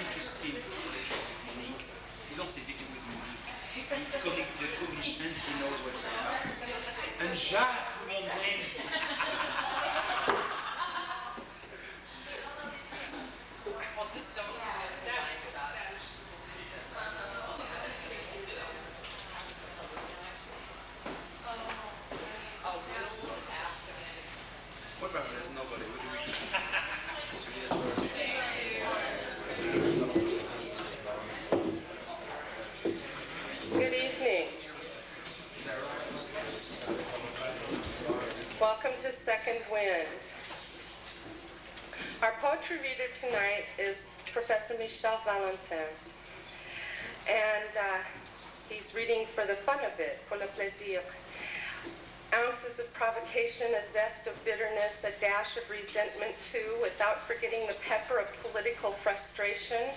interesting relation with Monique. Il s'est vécu with Monique. The commission, he knows what's going on. And Jacques, mon name. What about there's nobody? What do we do? Good evening. Welcome to Second Wind. Our poetry reader tonight is Professor Michel Valentin. And he's reading for the fun of it, pour le plaisir. Ounces of provocation, a zest of bitterness, a dash of resentment too, without forgetting the pepper of political frustration.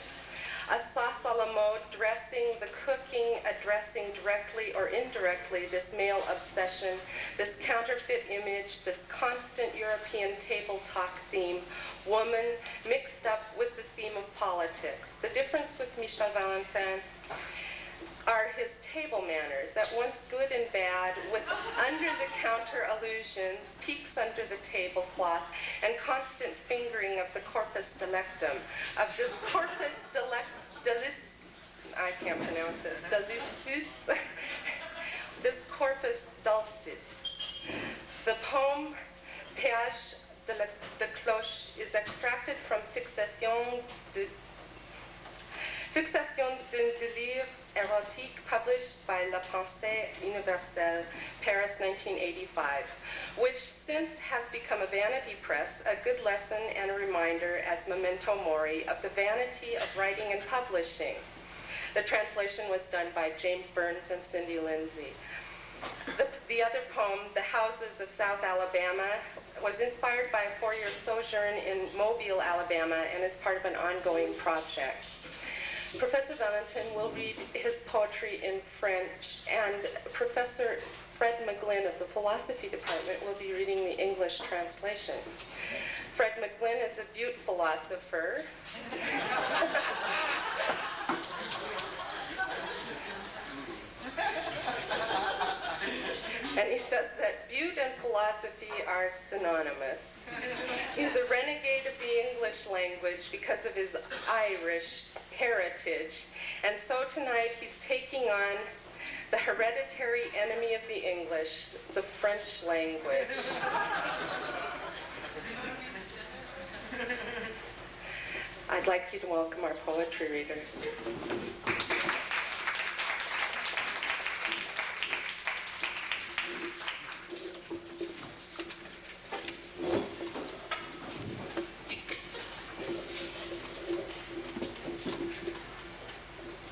A sauce a la mode, dressing the cooking, addressing directly or indirectly this male obsession, this counterfeit image, this constant European table talk theme, woman mixed up with the theme of politics. The difference with Michel Valentin are his table manners, at once good and bad, with under-the-counter allusions, peeks under the tablecloth, and constant fingering of the corpus delictum, of this corpus I can't pronounce this, delusus, this corpus dulcis. The poem Péage de Cloche is extracted from Fixation d'un délire érotique, published by La Pensée Universelle, Paris, 1985, which since has become a vanity press, a good lesson and a reminder as memento mori of the vanity of writing and publishing. The translation was done by James Burns and Cindy Linse. The other poem, The Houses of South Alabama, was inspired by a 4-year sojourn in Mobile, Alabama, and is part of an ongoing project. Professor Valentin will read his poetry in French, and Professor Fred McGlynn of the Philosophy Department will be reading the English translation. Fred McGlynn is a Butte philosopher. And he says that Butte and philosophy are synonymous. He's a renegade of the English language because of his Irish heritage. And so tonight he's taking on the hereditary enemy of the English, the French language. I'd like you to welcome our poetry readers.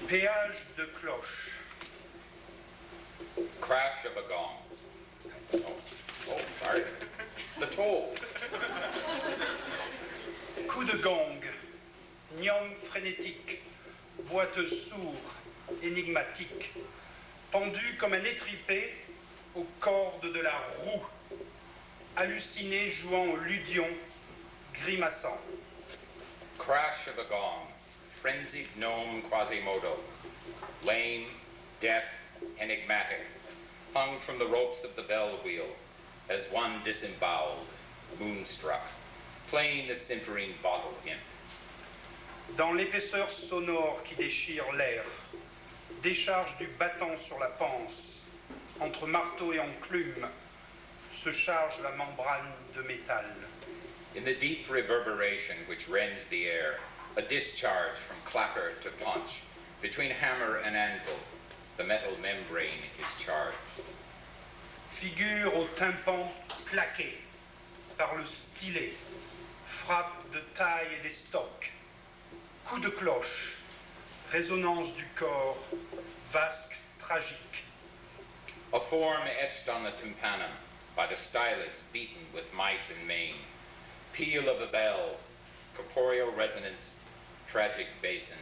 Péage de cloche. Crash of a gong. Oh, sorry. The toll. Coup de gong. Gnome frénétique. Boiteuse sourd. Énigmatique. Pendu comme un étripé aux cordes de la roue. Halluciné jouant au ludion. Grimaçant. Crash of a gong. Frenzied gnome Quasimodo, lame, deaf, enigmatic, hung from the ropes of the bell wheel, as one disemboweled, moonstruck, playing the simpering bottle imp. Dans l'épaisseur sonore qui déchire l'air, décharge du battant sur la panse, entre marteau et enclume, se charge la membrane de métal. In the deep reverberation which rends the air, a discharge from clapper to punch, between hammer and anvil, the metal membrane is charged. Figure au tympan claqué par le stylet, frappe de taille et d'estoc, coup de cloche, résonance du corps, vasque tragique. A form etched on the tympanum by the stylus beaten with might and main, peal of a bell, corporeal resonance, tragic basin,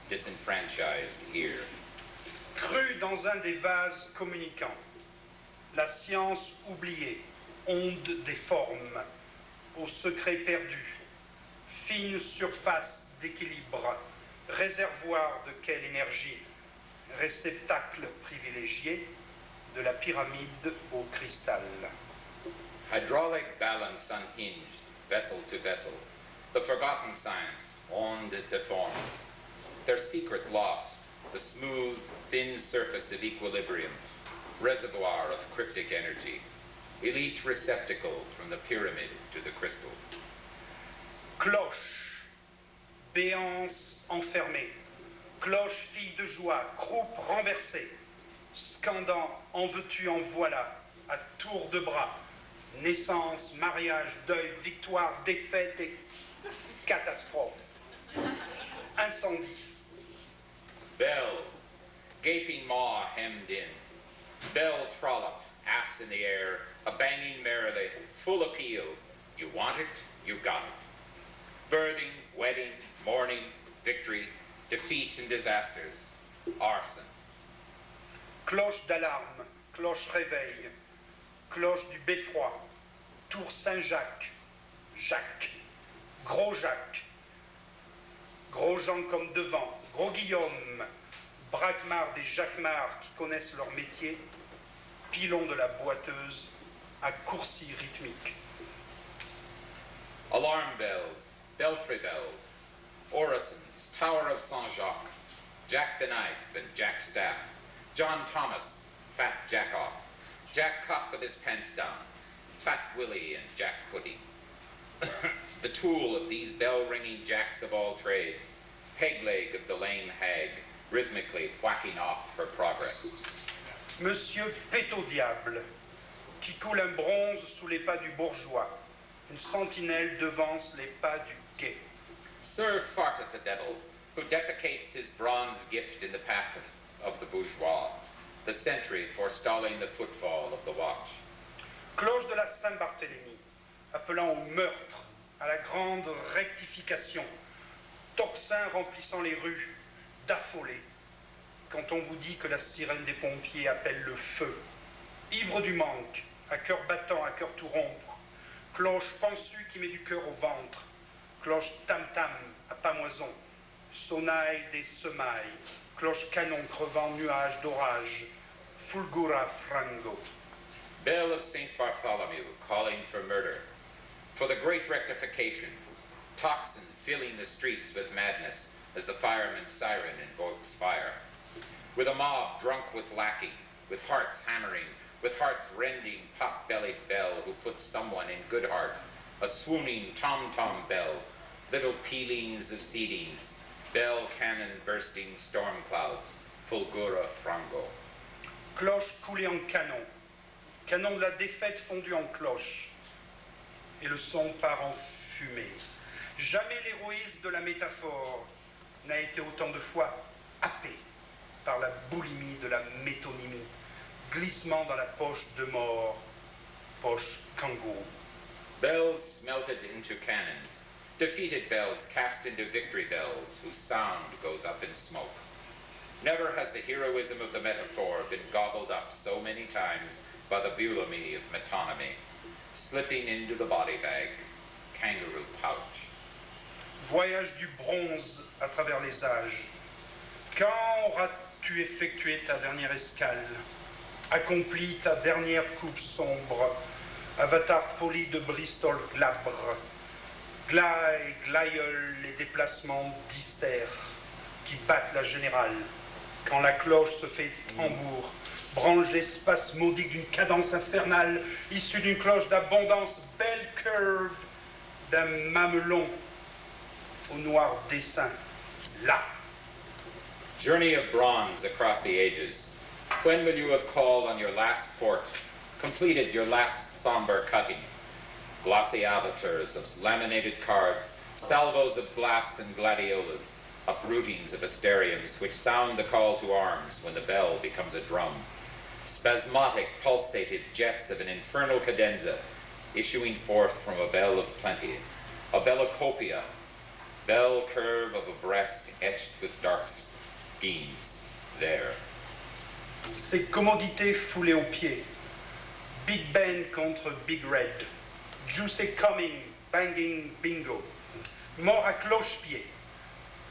disenfranchised ear. Cru dans un des vases communicants, la science oubliée, onde des formes, au secret perdu, fine surface d'équilibre, réservoir de quelle énergie, réceptacle privilégié de la pyramide au cristal. Hydraulic balance unhinged, vessel to vessel, the forgotten science, onde de forme. Their secret lost, the smooth, thin surface of equilibrium, reservoir of cryptic energy, elite receptacle from the pyramid to the crystal. Cloche, béance enfermée, cloche fille de joie, croupe renversée, scandant en veux-tu en voilà, à tour de bras, naissance, mariage, deuil, victoire, défaite et catastrophe. Incendie. Bell, gaping maw hemmed in. Bell trollop, ass in the air, a banging merrily, full appeal. You want it, you got it. Birthing, wedding, mourning, victory, defeat and disasters, arson. Cloche d'alarme, cloche réveil, cloche du beffroi, tour Saint-Jacques, Jacques, gros Jacques, gros Jean comme devant, gros Guillaume, braquemar des Jacquemars qui connaissent leur métier, pilon de la boiteuse à coursis rythmiques. Alarm bells, belfry bells, orisons, Tower of Saint-Jacques, Jack the Knife and Jack Staff, John Thomas, Fat Jack Off, Jack Cop with his pants down, Fat Willie and Jack Pudding. The tool of these bell-ringing jacks of all trades, peg-leg of the lame hag, rhythmically whacking off her progress. Monsieur Pétau-Diable, qui coule un bronze sous les pas du bourgeois, une sentinelle devance les pas du guet. Sir Farteth the Devil, who defecates his bronze gift in the path of the bourgeois, the sentry forestalling the footfall of the watch. Cloche de la Saint-Barthélemy, appelant au meurtre, à la grande rectification, tocsin remplissant les rues, d'affolés, quand on vous dit que la sirène des pompiers appelle le feu. Ivre du manque, à cœur battant, à cœur tout rompre, cloche pensue qui met du cœur au ventre, cloche tam-tam à pamoison, sonnaille des semailles, cloche canon crevant nuage d'orage, fulgura frango. Bell of St. Bartholomew calling for murder, for the great rectification, tocsin filling the streets with madness as the fireman's siren invokes fire. With a mob drunk with lacking, with hearts hammering, with hearts rending, pot-bellied bell who puts someone in good heart, a swooning tom-tom bell, little pealings of seedings, bell cannon bursting storm clouds, fulgura frango. Cloche coulée en canon, canon de la défaite fondu en cloche, et le son part en fumée. Jamais l'héroïsme de la métaphore n'a été autant de fois happé par la boulimie de la métonymie, glissement dans la poche de mort, poche kangourou. Bells smelted into cannons, defeated bells cast into victory bells whose sound goes up in smoke. Never has the heroism of the metaphor been gobbled up so many times by the bulimie of metonymy, slipping into the body bag, kangaroo pouch. Voyage du bronze à travers les âges. Quand auras-tu effectué ta dernière escale, accompli ta dernière coupe sombre, avatar poli de Bristol glabre, glas et glaïeul, les déplacements d'hystère qui battent la générale, quand la cloche se fait tambour, branché spasmodique d'une cadence infernale, issue d'une cloche d'abondance, belle curve d'un mamelon au noir dessin, là. Journey of bronze across the ages. When will you have called on your last port, completed your last somber cutting? Glossy avatars of laminated cards, salvos of glass and gladiolas, uprootings of asteriums which sound the call to arms when the bell becomes a drum. Spasmodic, pulsated jets of an infernal cadenza issuing forth from a bell of plenty, a bellocopia, bell curve of a breast etched with dark schemes, there. Ces commodités foulées aux pieds. Big Ben contre Big Red. Juicy coming, banging bingo. Mort à cloche-pied.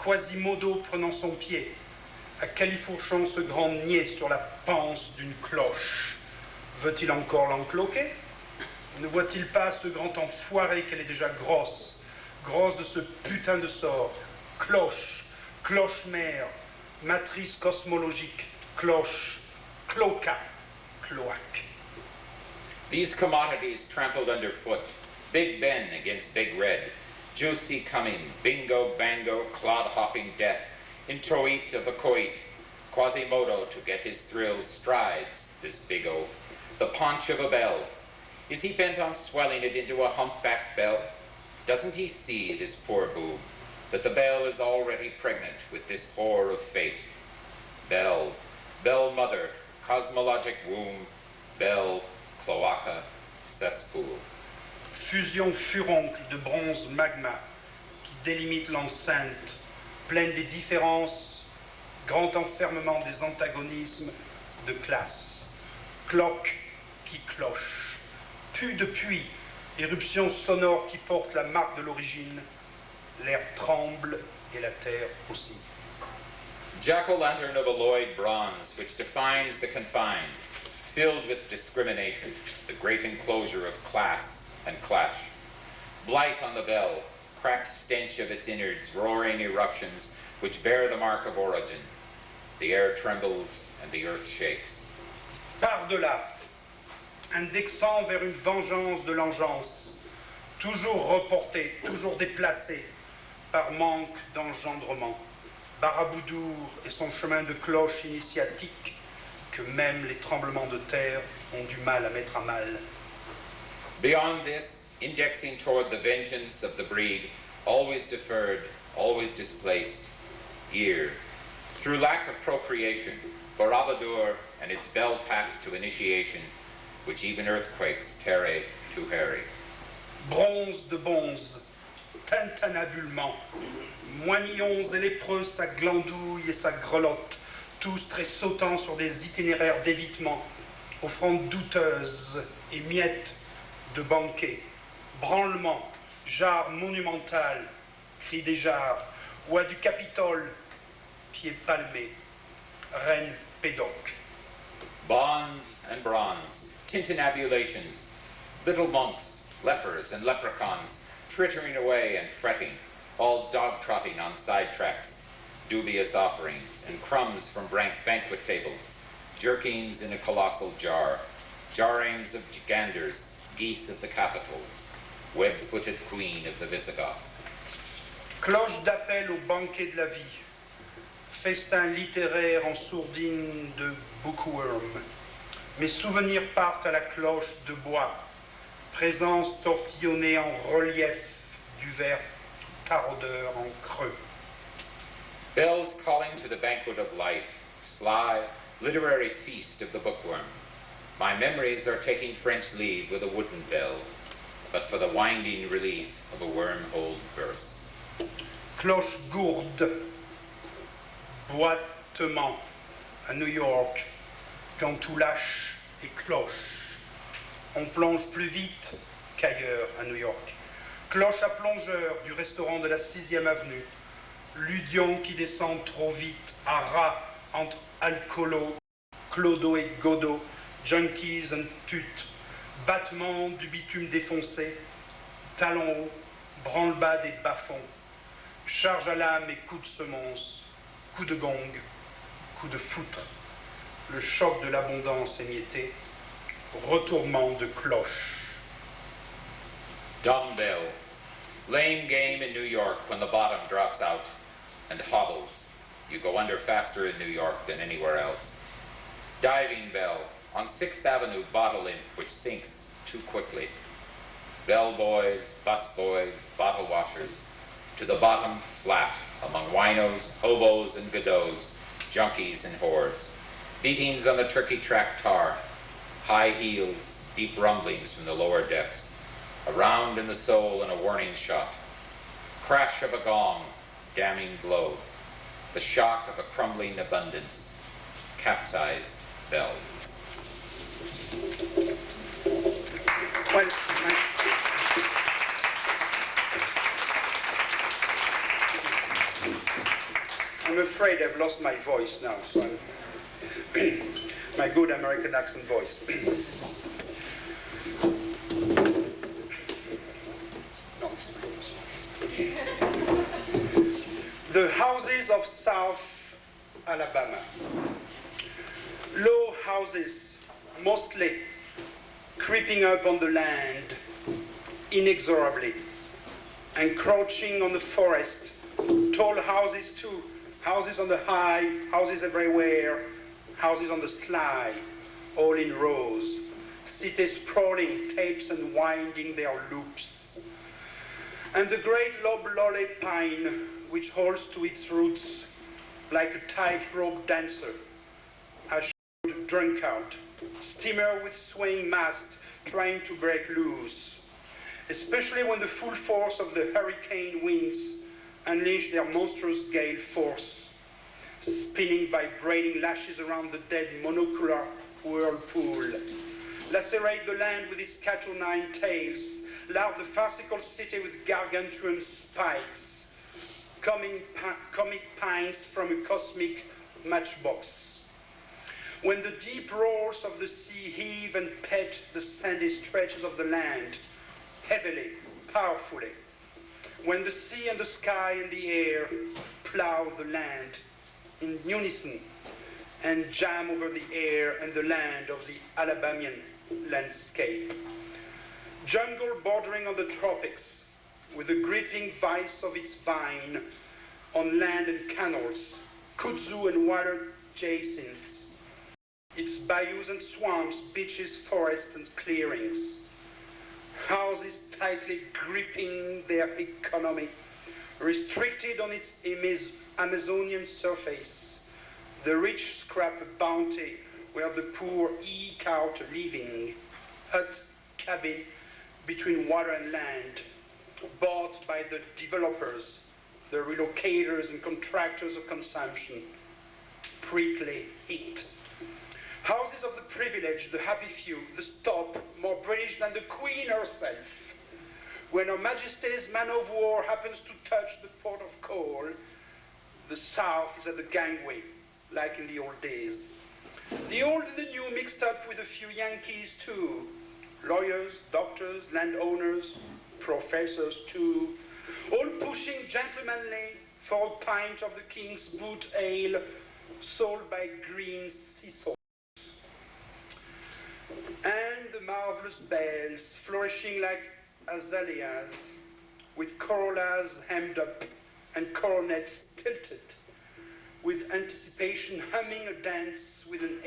Quasimodo prenant son pied, à califourchant ce grand niais sur la panse d'une cloche. Veut-il encore l'encloquer? Ne voit-il pas ce grand enfoiré qu'elle est déjà grosse, grosse de ce putain de sort? Cloche, cloche-mère, matrice cosmologique, cloche, cloaca, cloaque. These commodities trampled underfoot, Big Ben against Big Red, Juicy coming, bingo, bango, clod-hopping death, introit of a coit, Quasimodo to get his thrills, strides, this big oaf, the paunch of a bell. Is he bent on swelling it into a humpbacked bell? Doesn't he see, this poor boob, that the bell is already pregnant with this whore of fate? Bell, bell mother, cosmologic womb, bell, cloaca, cesspool. Fusion furoncle de bronze magma qui délimite l'enceinte, pleine des différences, grand enfermement des antagonismes de classe. Cloque qui cloche. Pu de puits, éruption sonore qui porte la marque de l'origine. L'air tremble et la terre aussi. Jack-o'-lantern of alloyed bronze, which defines the confined, filled with discrimination, the great enclosure of class and clash. Blight on the bell, cracked stench of its innards, roaring eruptions, which bear the mark of origin. The air trembles and the earth shakes. Par-delà, indexant vers une vengeance de l'engeance, toujours reportée, toujours déplacée, par manque d'engendrement. Baraboudour et son chemin de cloche initiatique, que même les tremblements de terre ont du mal à mettre à mal. Beyond this, indexing toward the vengeance of the breed, always deferred, always displaced, year. Through lack of procreation, Barabadur and its bell path to initiation, which even earthquakes tarry too hairy. Bronze de bonze, tintanabulement, moignons et lépreux, sa glandouille et sa grelotte, tous très sautants sur des itinéraires d'évitement, offrandes douteuses et miettes de banquet, branlement, jarre monumental, cri des jarres, oie du Capitole, pied palmé, reine pédoc. Bonds and bronze, tintinabulations, little monks, lepers and leprechauns, frittering away and fretting, all dog-trotting on side tracks, dubious offerings and crumbs from banquet tables, jerkings in a colossal jar, jarrings of ganders, geese of the capitals, web-footed queen of the Visigoths. Cloche d'appel au banquet de la vie, festin littéraire en sourdine de bookworm. Mes souvenirs partent à la cloche de bois, présence tortillonnée en relief du verre taraudeur en creux. Bells calling to the banquet of life, sly, literary feast of the bookworm. My memories are taking French leave with a wooden bell, but for the winding relief of a wormholed verse. Cloche gourde, boitement à New York, quand tout lâche et cloche. On plonge plus vite qu'ailleurs à New York. Cloche à plongeur du restaurant de la 6e avenue. Ludion qui descend trop vite à ras entre alcoolos, clodo et godo, junkies and putes, battement du bitume défoncé, talons hauts, branle-bas des bas-fonds, charge à l'âme et coup de semonce, coup de gong, coup de foutre, le choc de l'abondance émiettée, retournement de cloche. Dumb bell, lame game in New York when the bottom drops out and hobbles. You go under faster in New York than anywhere else. Diving bell, on 6th Avenue bottle imp which sinks too quickly. Bell boys, bus boys, bottle washers, to the bottom flat among winos, hobos and godots, junkies and whores. Beatings on the turkey track tar, high heels, deep rumblings from the lower depths. A round in the soul and a warning shot. Crash of a gong, damning blow. The shock of a crumbling abundance. Capsized bell. Well, I'm afraid I've lost my voice now, so I'm my good American accent voice. The houses of South Alabama. Low houses, mostly creeping up on the land inexorably, encroaching on the forest. Tall houses too, houses on the high, houses everywhere, houses on the sly, all in rows. Cities sprawling, tapes and winding their loops. And the great loblolly pine, which holds to its roots like a tightrope dancer, as drunk out, steamer with swaying mast trying to break loose, especially when the full force of the hurricane winds unleash their monstrous gale force, spinning vibrating lashes around the dead monocular whirlpool, lacerate the land with its cat o' nine tails, lard the farcical city with gargantuan spikes, comic pines from a cosmic matchbox. When the deep roars of the sea heave and pet the sandy stretches of the land, heavily, powerfully, when the sea and the sky and the air plow the land in unison and jam over the air and the land of the Alabamian landscape. Jungle bordering on the tropics, with the gripping vice of its vine on land and canals, kudzu and water jacinths, its bayous and swamps, beaches, forests and clearings. Houses tightly gripping their economy, restricted on its Amazonian surface, the rich scrap bounty where the poor eke out a living, hut cabin between water and land, bought by the developers, the relocators and contractors of consumption, prickly heat. Houses of the privileged, the happy few, the stop, more British than the Queen herself. When Her Majesty's man of war happens to touch the port of call, the South is at the gangway, like in the old days. The old and the new mixed up with a few Yankees too. Lawyers, doctors, landowners, professors too, all pushing gentlemanly for a pint of the King's Boot ale sold by green sea salt. And the marvelous bells flourishing like azaleas, with corollas hemmed up and coronets tilted, with anticipation humming a dance with an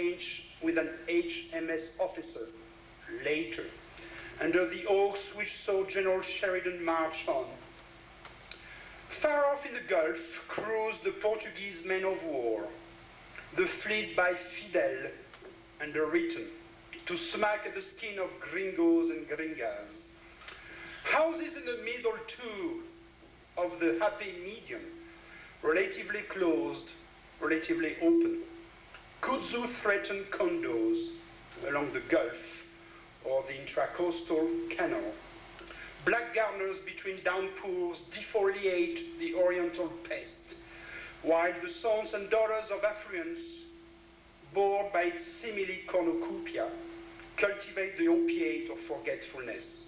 HMS officer later, under the oaks which saw General Sheridan march on. Far off in the Gulf cruised the Portuguese men of war, the fleet by Fidel underwritten, to smack at the skin of gringos and gringas. Houses in the middle too of the happy medium, relatively closed, relatively open. Kudzu threatened condos along the Gulf or the intracoastal canal. Black gardeners between downpours defoliate the oriental pest, while the sons and daughters of affluence, bored by its simile cornucopia, cultivate the opiate of forgetfulness.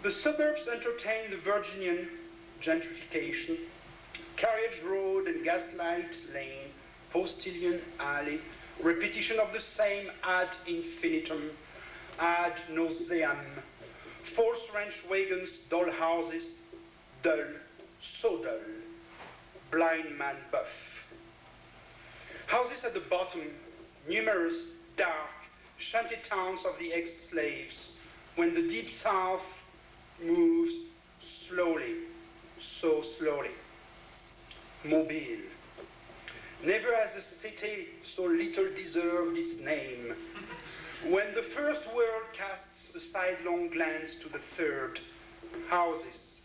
The suburbs entertain the Virginian gentrification, carriage road and gaslight lane, postilion alley, repetition of the same ad infinitum, ad nauseam, false ranch wagons, dull houses, dull, so dull, blind man buff. Houses at the bottom, numerous, dark, shanty towns of the ex-slaves, when the deep south moves slowly, so slowly. Mobile. Never has a city so little deserved its name. When the first world casts a sidelong glance to the third, houses,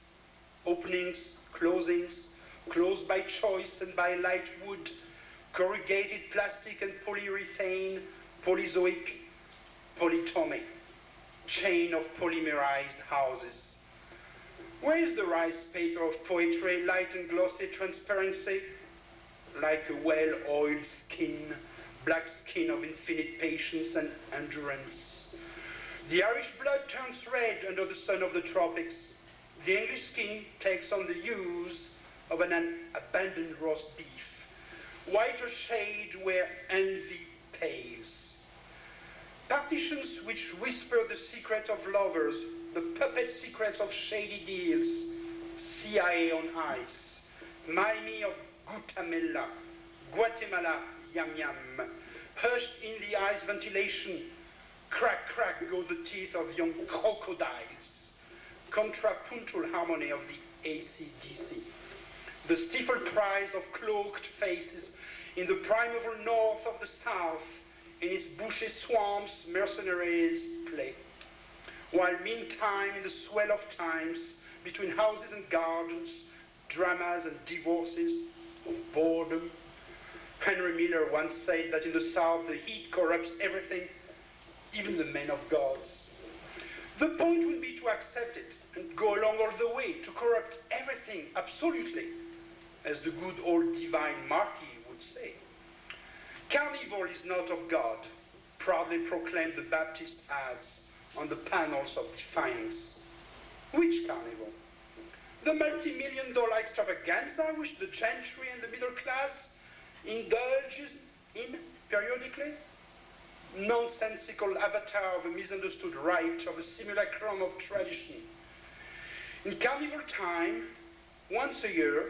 openings, closings, closed by choice and by light wood, corrugated plastic and polyurethane, polyzoic, polytomic, chain of polymerized houses. Where is the rice paper of poetry, light and glossy transparency? like a well-oiled skin, black skin of infinite patience and endurance. The Irish blood turns red under the sun of the tropics. The English skin takes on the hues of an abandoned roast beef, whiter shade where envy pales. Partitions which whisper the secret of lovers, the puppet secrets of shady deals, CIA on ice, Miami of Guatemala, yam yam, hushed in the ice ventilation, crack, crack go the teeth of young crocodiles, contrapuntal harmony of the AC/DC, the stifled cries of cloaked faces in the primeval north of the south, in its bushy swamps mercenaries play, while meantime in the swell of times, between houses and gardens, dramas and divorces of boredom. Henry Miller once said that in the South the heat corrupts everything, even the men of gods. The point would be to accept it and go along all the way, to corrupt everything, absolutely, as the good old divine Marquis would say. Carnival is not of God, proudly proclaimed the Baptist ads on the panels of defiance. Which carnival? The multi-million-dollar extravaganza which the gentry and the middle class indulges in periodically? Nonsensical avatar of a misunderstood rite, of a simulacrum of tradition. In carnival time, once a year,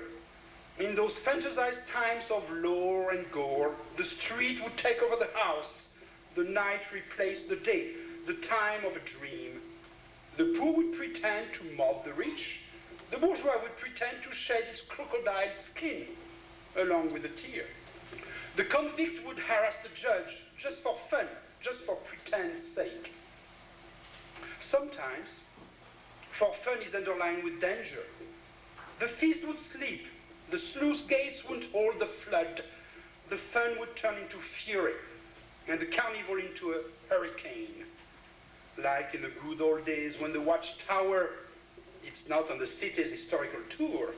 in those fantasized times of lore and gore, the street would take over the house, the night replace the day, the time of a dream. The poor would pretend to mob the rich, the bourgeois would pretend to shed its crocodile skin, along with the tear. The convict would harass the judge, just for fun, just for pretend's sake. Sometimes, for fun is underlined with danger. The feast would sleep, the sluice gates wouldn't hold the flood, the fun would turn into fury, and the carnival into a hurricane. Like in the good old days when the watchtower, it's not on the city's historical tour,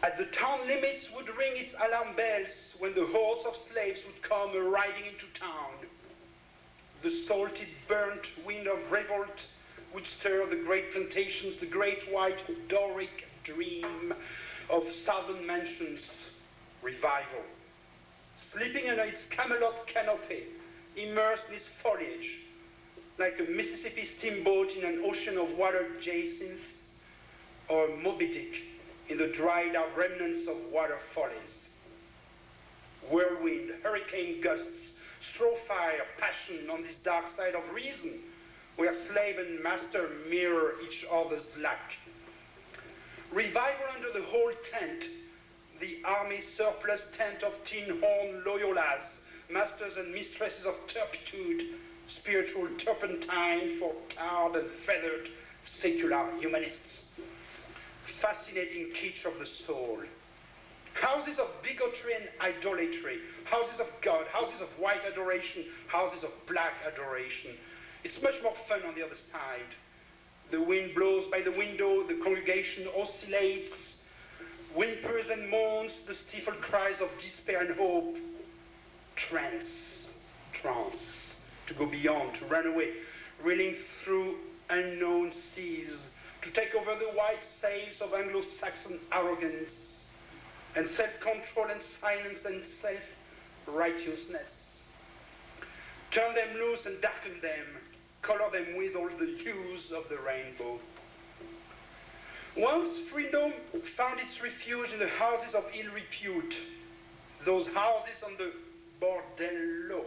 at the town limits would ring its alarm bells when the hordes of slaves would come riding into town. The salted, burnt wind of revolt would stir the great plantations, the great white Doric dream of southern mansions, revival. Sleeping under its Camelot canopy, immersed in its foliage, like a Mississippi steamboat in an ocean of water jacinths, or Moby Dick in the dried out remnants of water follies. Whirlwind, hurricane gusts, throw fire, passion on this dark side of reason, where slave and master mirror each other's lack. Revival under the whole tent, the army surplus tent of tin-horn Loyolas, masters and mistresses of turpitude, spiritual turpentine for tarred and feathered secular humanists. Fascinating kitsch of the soul. Houses of bigotry and idolatry, houses of God, houses of white adoration, houses of black adoration. It's much more fun on the other side. The wind blows by the window, the congregation oscillates, whimpers and moans, the stifled cries of despair and hope. Trance, to go beyond, to run away, reeling through unknown seas, to take over the white sails of Anglo-Saxon arrogance, and self-control and silence and self-righteousness. Turn them loose and darken them, color them with all the hues of the rainbow. Once freedom found its refuge in the houses of ill repute, those houses on the bordello,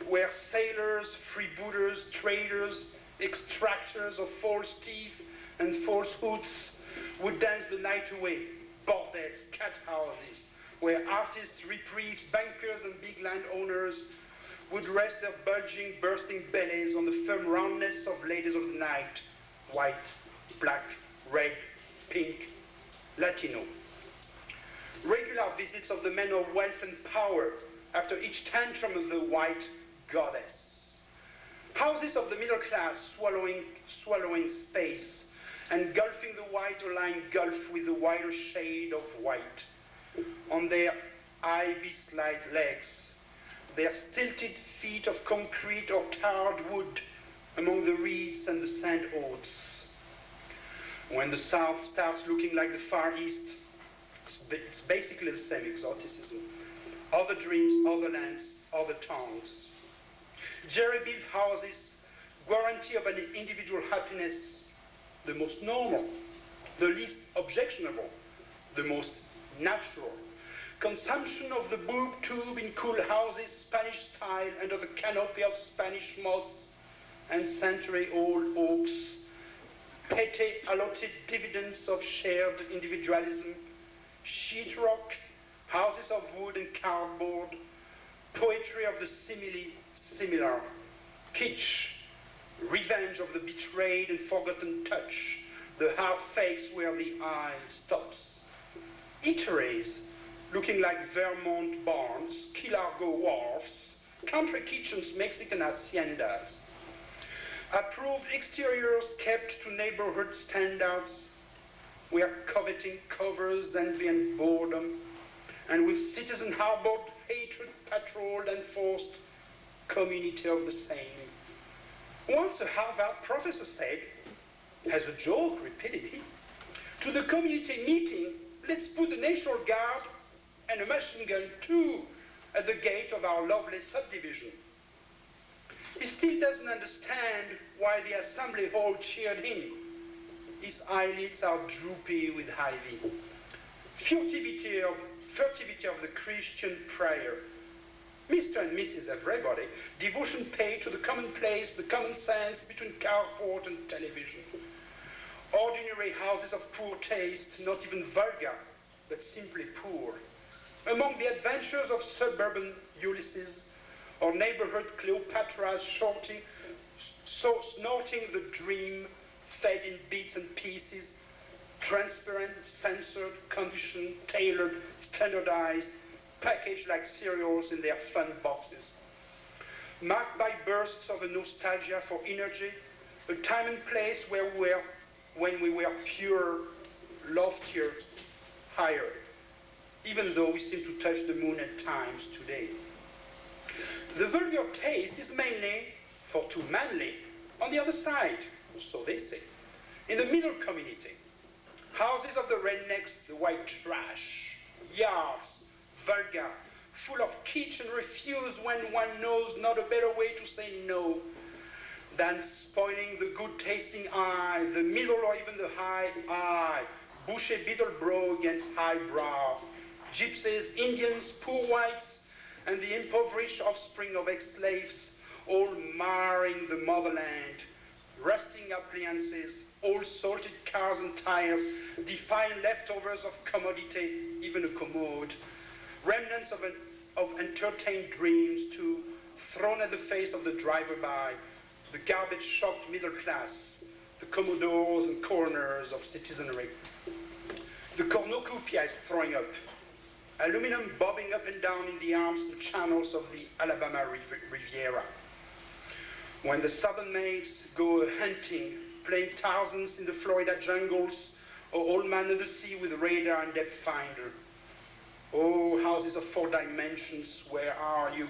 where sailors, freebooters, traders, extractors of false teeth and falsehoods would dance the night away, bordels, cat houses, where artists, reprieves, bankers and big landowners would rest their bulging, bursting bellies on the firm roundness of ladies of the night, white, black, red, pink, Latino. Regular visits of the men of wealth and power after each tantrum of the white goddess. Houses of the middle class swallowing space, engulfing the white or lying gulf with the wider shade of white. On their ivy-slide legs, their stilted feet of concrete or tarred wood among the reeds and the sand oats. When the South starts looking like the Far East, it's basically the same exoticism. Other dreams, other lands, other tongues. Jerry-built houses, guarantee of an individual happiness, the most normal, the least objectionable, the most natural. Consumption of the boob tube in cool houses, Spanish style, under the canopy of Spanish moss and century-old oaks. Petty allotted dividends of shared individualism. Sheetrock, houses of wood and cardboard. Poetry of the similar. Kitsch, revenge of the betrayed and forgotten touch. The heart fakes where the eye stops. Eateries, looking like Vermont barns, Key Largo wharfs, country kitchens, Mexican haciendas. Approved exteriors kept to neighborhood standards. We are coveting covers, envy and boredom, and with citizen harbored, hatred patrolled and forced, community of the same. Once a Harvard professor said, as a joke, repeated he, to the community meeting, let's put the National Guard and a machine gun too at the gate of our lovely subdivision. He still doesn't understand why the assembly hall cheered him. His eyelids are droopy with ivy. Furtivity of the Christian prayer. Mr. and Mrs. Everybody, devotion paid to the commonplace, the common sense between carport and television. Ordinary houses of poor taste, not even vulgar, but simply poor. Among the adventures of suburban Ulysses, or neighborhood Cleopatras snorting the dream, fed in bits and pieces, transparent, censored, conditioned, tailored, standardized, packaged like cereals in their fun boxes. Marked by bursts of a nostalgia for energy, a time and place where we were, when we were purer, loftier, higher, even though we seem to touch the moon at times today. The vulgar taste is mainly for too manly on the other side, so they say. In the middle community, houses of the rednecks, the white trash, yards, vulgar, full of kitsch and refuse when one knows not a better way to say no than spoiling the good-tasting eye, the middle or even the high eye, bushy middle brow against high brow, gypsies, Indians, poor whites, and the impoverished offspring of ex-slaves, all marring the motherland, rusting appliances, old salted cars and tires, defying leftovers of commodity, even a commode, remnants of entertained dreams too, thrown at the face of the driver-by, the garbage-shocked middle class, the commodores and coroners of citizenry. The cornucopia is throwing up, aluminum bobbing up and down in the arms and channels of the Alabama Riviera. When the southern maids go hunting, playing thousands in the Florida jungles, or old man of the sea with radar and depth finder. Oh, houses of 4 dimensions, where are you?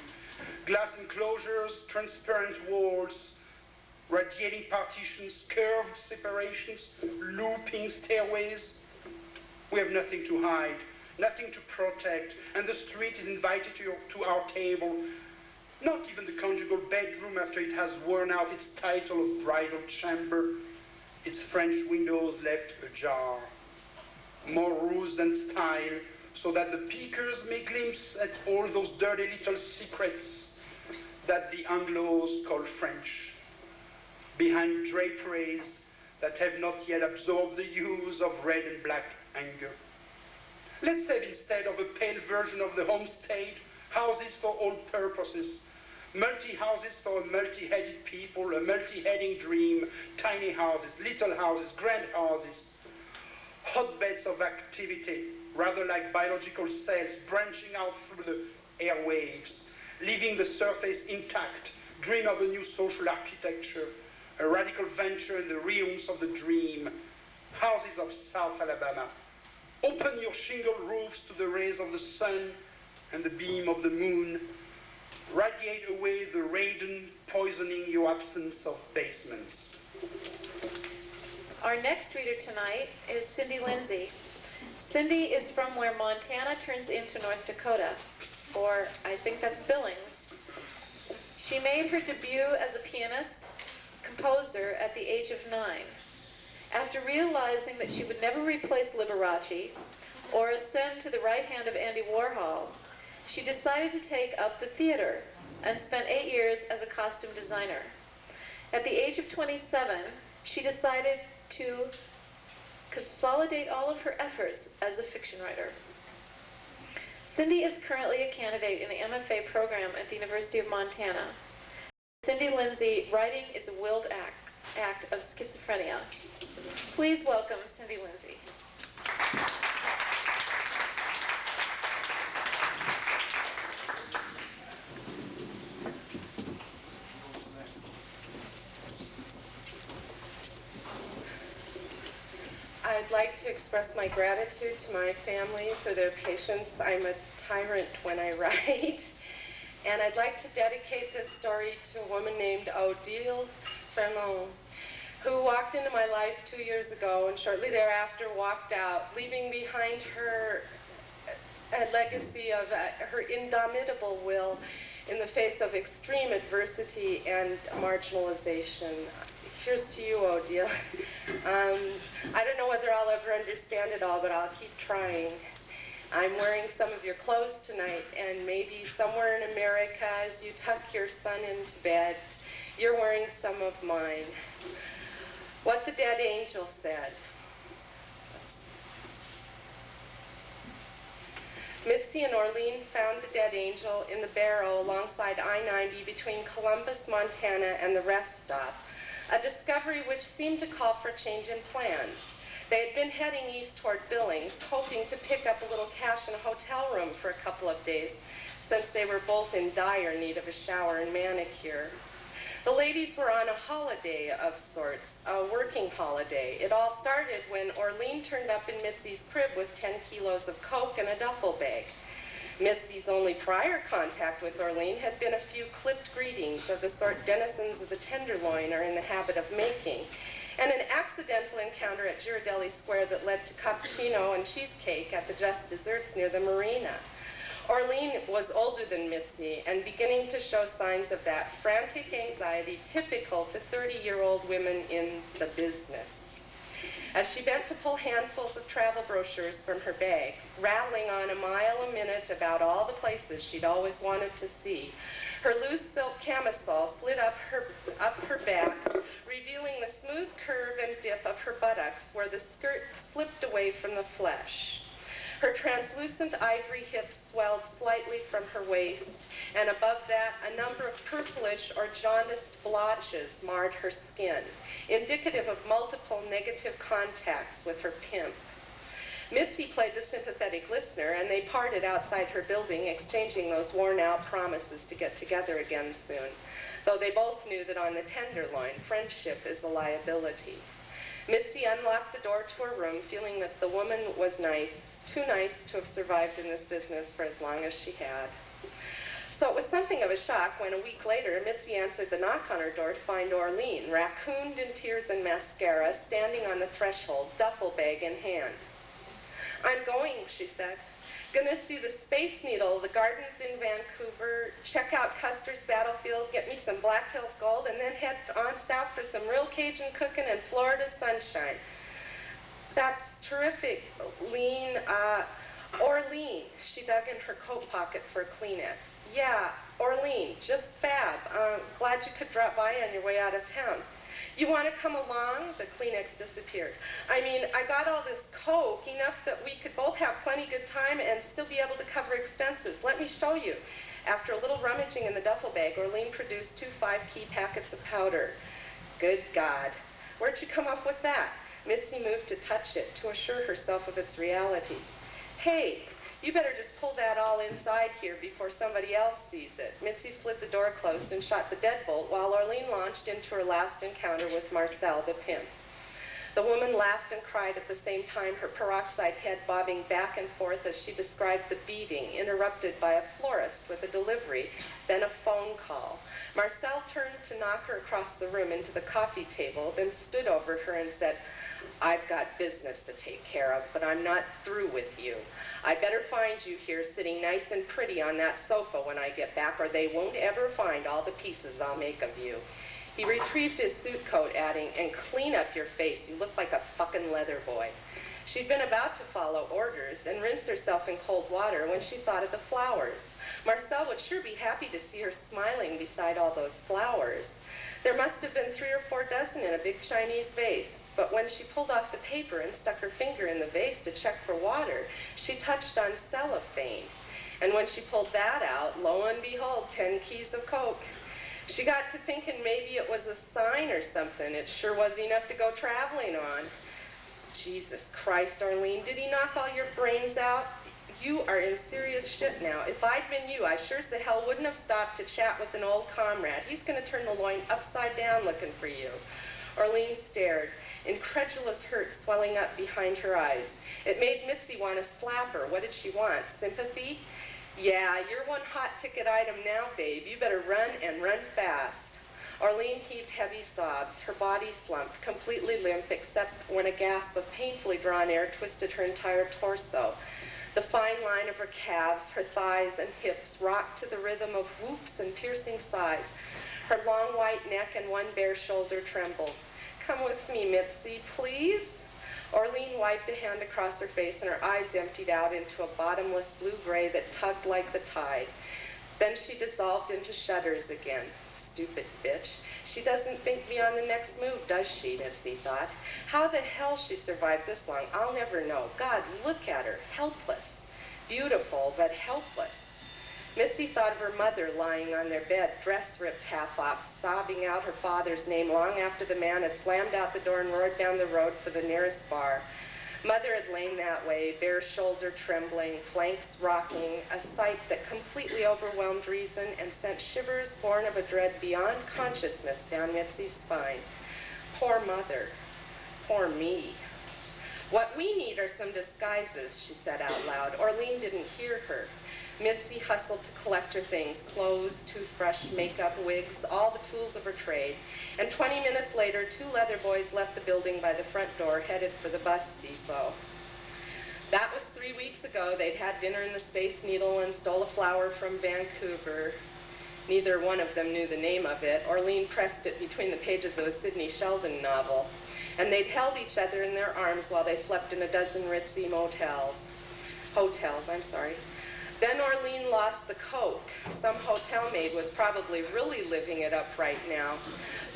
Glass enclosures, transparent walls, radiating partitions, curved separations, looping stairways. We have nothing to hide, nothing to protect, and the street is invited to our table. Not even the conjugal bedroom after it has worn out its title of bridal chamber, its French windows left ajar. More ruse than style, so that the peekers may glimpse at all those dirty little secrets that the Anglos call French, behind draperies that have not yet absorbed the hues of red and black anger. Let's have, instead of a pale version of the homestead, houses for all purposes, multi-houses for a multi-headed people, a multi-heading dream, tiny houses, little houses, grand houses, hotbeds of activity, rather like biological cells branching out through the airwaves, leaving the surface intact, dream of a new social architecture, a radical venture in the realms of the dream, houses of South Alabama. Open your shingle roofs to the rays of the sun, and the beam of the moon radiate away the radon, poisoning your absence of basements. Our next reader tonight is Cindy Linse. Cindy is from where Montana turns into North Dakota, or I think that's Billings. She made her debut as a pianist, composer at the age of 9. After realizing that she would never replace Liberace or ascend to the right hand of Andy Warhol, she decided to take up the theater and spent 8 years as a costume designer. At the age of 27, she decided to consolidate all of her efforts as a fiction writer. Cindy is currently a candidate in the MFA program at the University of Montana. Cindy Linse, writing is a willed act of schizophrenia. Please welcome Cindy Linse. I'd like to express my gratitude to my family for their patience. I'm a tyrant when I write. And I'd like to dedicate this story to a woman named Odile Ferland, who walked into my life 2 years ago and shortly thereafter walked out, leaving behind her a legacy of her indomitable will in the face of extreme adversity and marginalization. Here's to you, Odile. I don't know whether I'll ever understand it all, but I'll keep trying. I'm wearing some of your clothes tonight, and maybe somewhere in America, as you tuck your son into bed, you're wearing some of mine. What the Dead Angel Said. Mitzi and Orlean found the dead angel in the barrow alongside I-90 between Columbus, Montana, and the rest stop, a discovery which seemed to call for change in plans. They had been heading east toward Billings, hoping to pick up a little cash in a hotel room for a couple of days, since they were both in dire need of a shower and manicure. The ladies were on a holiday of sorts, a working holiday. It all started when Orlean turned up in Mitzi's crib with 10 kilos of coke and a duffel bag. Mitzi's only prior contact with Orlean had been a few clipped greetings of the sort denizens of the Tenderloin are in the habit of making, and an accidental encounter at Girardelli Square that led to cappuccino and cheesecake at the Just Desserts near the marina. Orlean was older than Mitzi and beginning to show signs of that frantic anxiety typical to 30-year-old women in the business. As she bent to pull handfuls of travel brochures from her bag, rattling on a mile a minute about all the places she'd always wanted to see, her loose silk camisole slid up her back, revealing the smooth curve and dip of her buttocks where the skirt slipped away from the flesh. Her translucent ivory hips swelled slightly from her waist, and above that, a number of purplish or jaundiced blotches marred her skin, indicative of multiple negative contacts with her pimp. Mitzi played the sympathetic listener, and they parted outside her building, exchanging those worn-out promises to get together again soon, though they both knew that on the Tenderloin, friendship is a liability. Mitzi unlocked the door to her room, feeling that the woman was nice, too nice to have survived in this business for as long as she had. So it was something of a shock when a week later, Mitzi answered the knock on her door to find Orlean, raccooned in tears and mascara, standing on the threshold, duffel bag in hand. "I'm going," she said. "Gonna see the Space Needle, the gardens in Vancouver, check out Custer's Battlefield, get me some Black Hills Gold, and then head on south for some real Cajun cooking and Florida sunshine." "That's terrific, Orlean." She dug in her coat pocket for a Kleenex. "Yeah, Orlean, just fab. Glad you could drop by on your way out of town. You want to come along?" The Kleenex disappeared. "I mean, I got all this coke, enough that we could both have plenty good time and still be able to cover expenses. Let me show you." After a little rummaging in the duffel bag, Orlean produced 2 5-key packets of powder. "Good God, where'd you come up with that?" Mitzi moved to touch it, to assure herself of its reality. "Hey, you better just pull that all inside here before somebody else sees it." Mitzi slid the door closed and shot the deadbolt while Orlean launched into her last encounter with Marcel, the pimp. The woman laughed and cried at the same time, her peroxide head bobbing back and forth as she described the beating, interrupted by a florist with a delivery, then a phone call. Marcel turned to knock her across the room into the coffee table, then stood over her and said, "I've got business to take care of, but I'm not through with you. I'd better find you here sitting nice and pretty on that sofa when I get back, or they won't ever find all the pieces I'll make of you." He retrieved his suit coat, adding, "And clean up your face. You look like a fucking leather boy." She'd been about to follow orders and rinse herself in cold water when she thought of the flowers. Marcel would sure be happy to see her smiling beside all those flowers. There must have been 3 or 4 dozen in a big Chinese vase, but when she pulled off the paper and stuck her finger in the vase to check for water, she touched on cellophane. And when she pulled that out, lo and behold, 10 keys of coke. She got to thinking maybe it was a sign or something. It sure was enough to go traveling on. Jesus Christ, Arlene, did he knock all your brains out? You are in serious shit now. If I'd been you, I sure as the hell wouldn't have stopped to chat with an old comrade. He's going to turn the loin upside down looking for you. Arlene stared, incredulous hurt swelling up behind her eyes. It made Mitzi want to slap her. What did she want? Sympathy? "Yeah, you're one hot ticket item now, babe. You better run and run fast." Arlene heaved heavy sobs. Her body slumped, completely limp except when a gasp of painfully drawn air twisted her entire torso. The fine line of her calves, her thighs and hips rocked to the rhythm of whoops and piercing sighs. Her long white neck and one bare shoulder trembled. "Come with me, Mitzi, please?" Arlene wiped a hand across her face and her eyes emptied out into a bottomless blue-gray that tugged like the tide. Then she dissolved into shudders again. Stupid bitch. She doesn't think beyond the next move, does she, Mitzi thought. How the hell she survived this long, I'll never know. God, look at her, helpless. Beautiful, but helpless. Mitzi thought of her mother lying on their bed, dress ripped half off, sobbing out her father's name long after the man had slammed out the door and roared down the road for the nearest bar. Mother had lain that way, bare shoulder trembling, flanks rocking, a sight that completely overwhelmed reason and sent shivers born of a dread beyond consciousness down Mitzi's spine. Poor mother. Poor me. "What we need are some disguises," she said out loud. Arlene didn't hear her. Mitzi hustled to collect her things, clothes, toothbrush, makeup, wigs, all the tools of her trade. And 20 minutes later, 2 leather boys left the building by the front door, headed for the bus depot. That was 3 weeks ago. They'd had dinner in the Space Needle and stole a flower from Vancouver. Neither one of them knew the name of it. Arlene pressed it between the pages of a Sidney Sheldon novel. And they'd held each other in their arms while they slept in a dozen ritzy hotels. Then Arlene lost the coke. Some hotel maid was probably really living it up right now.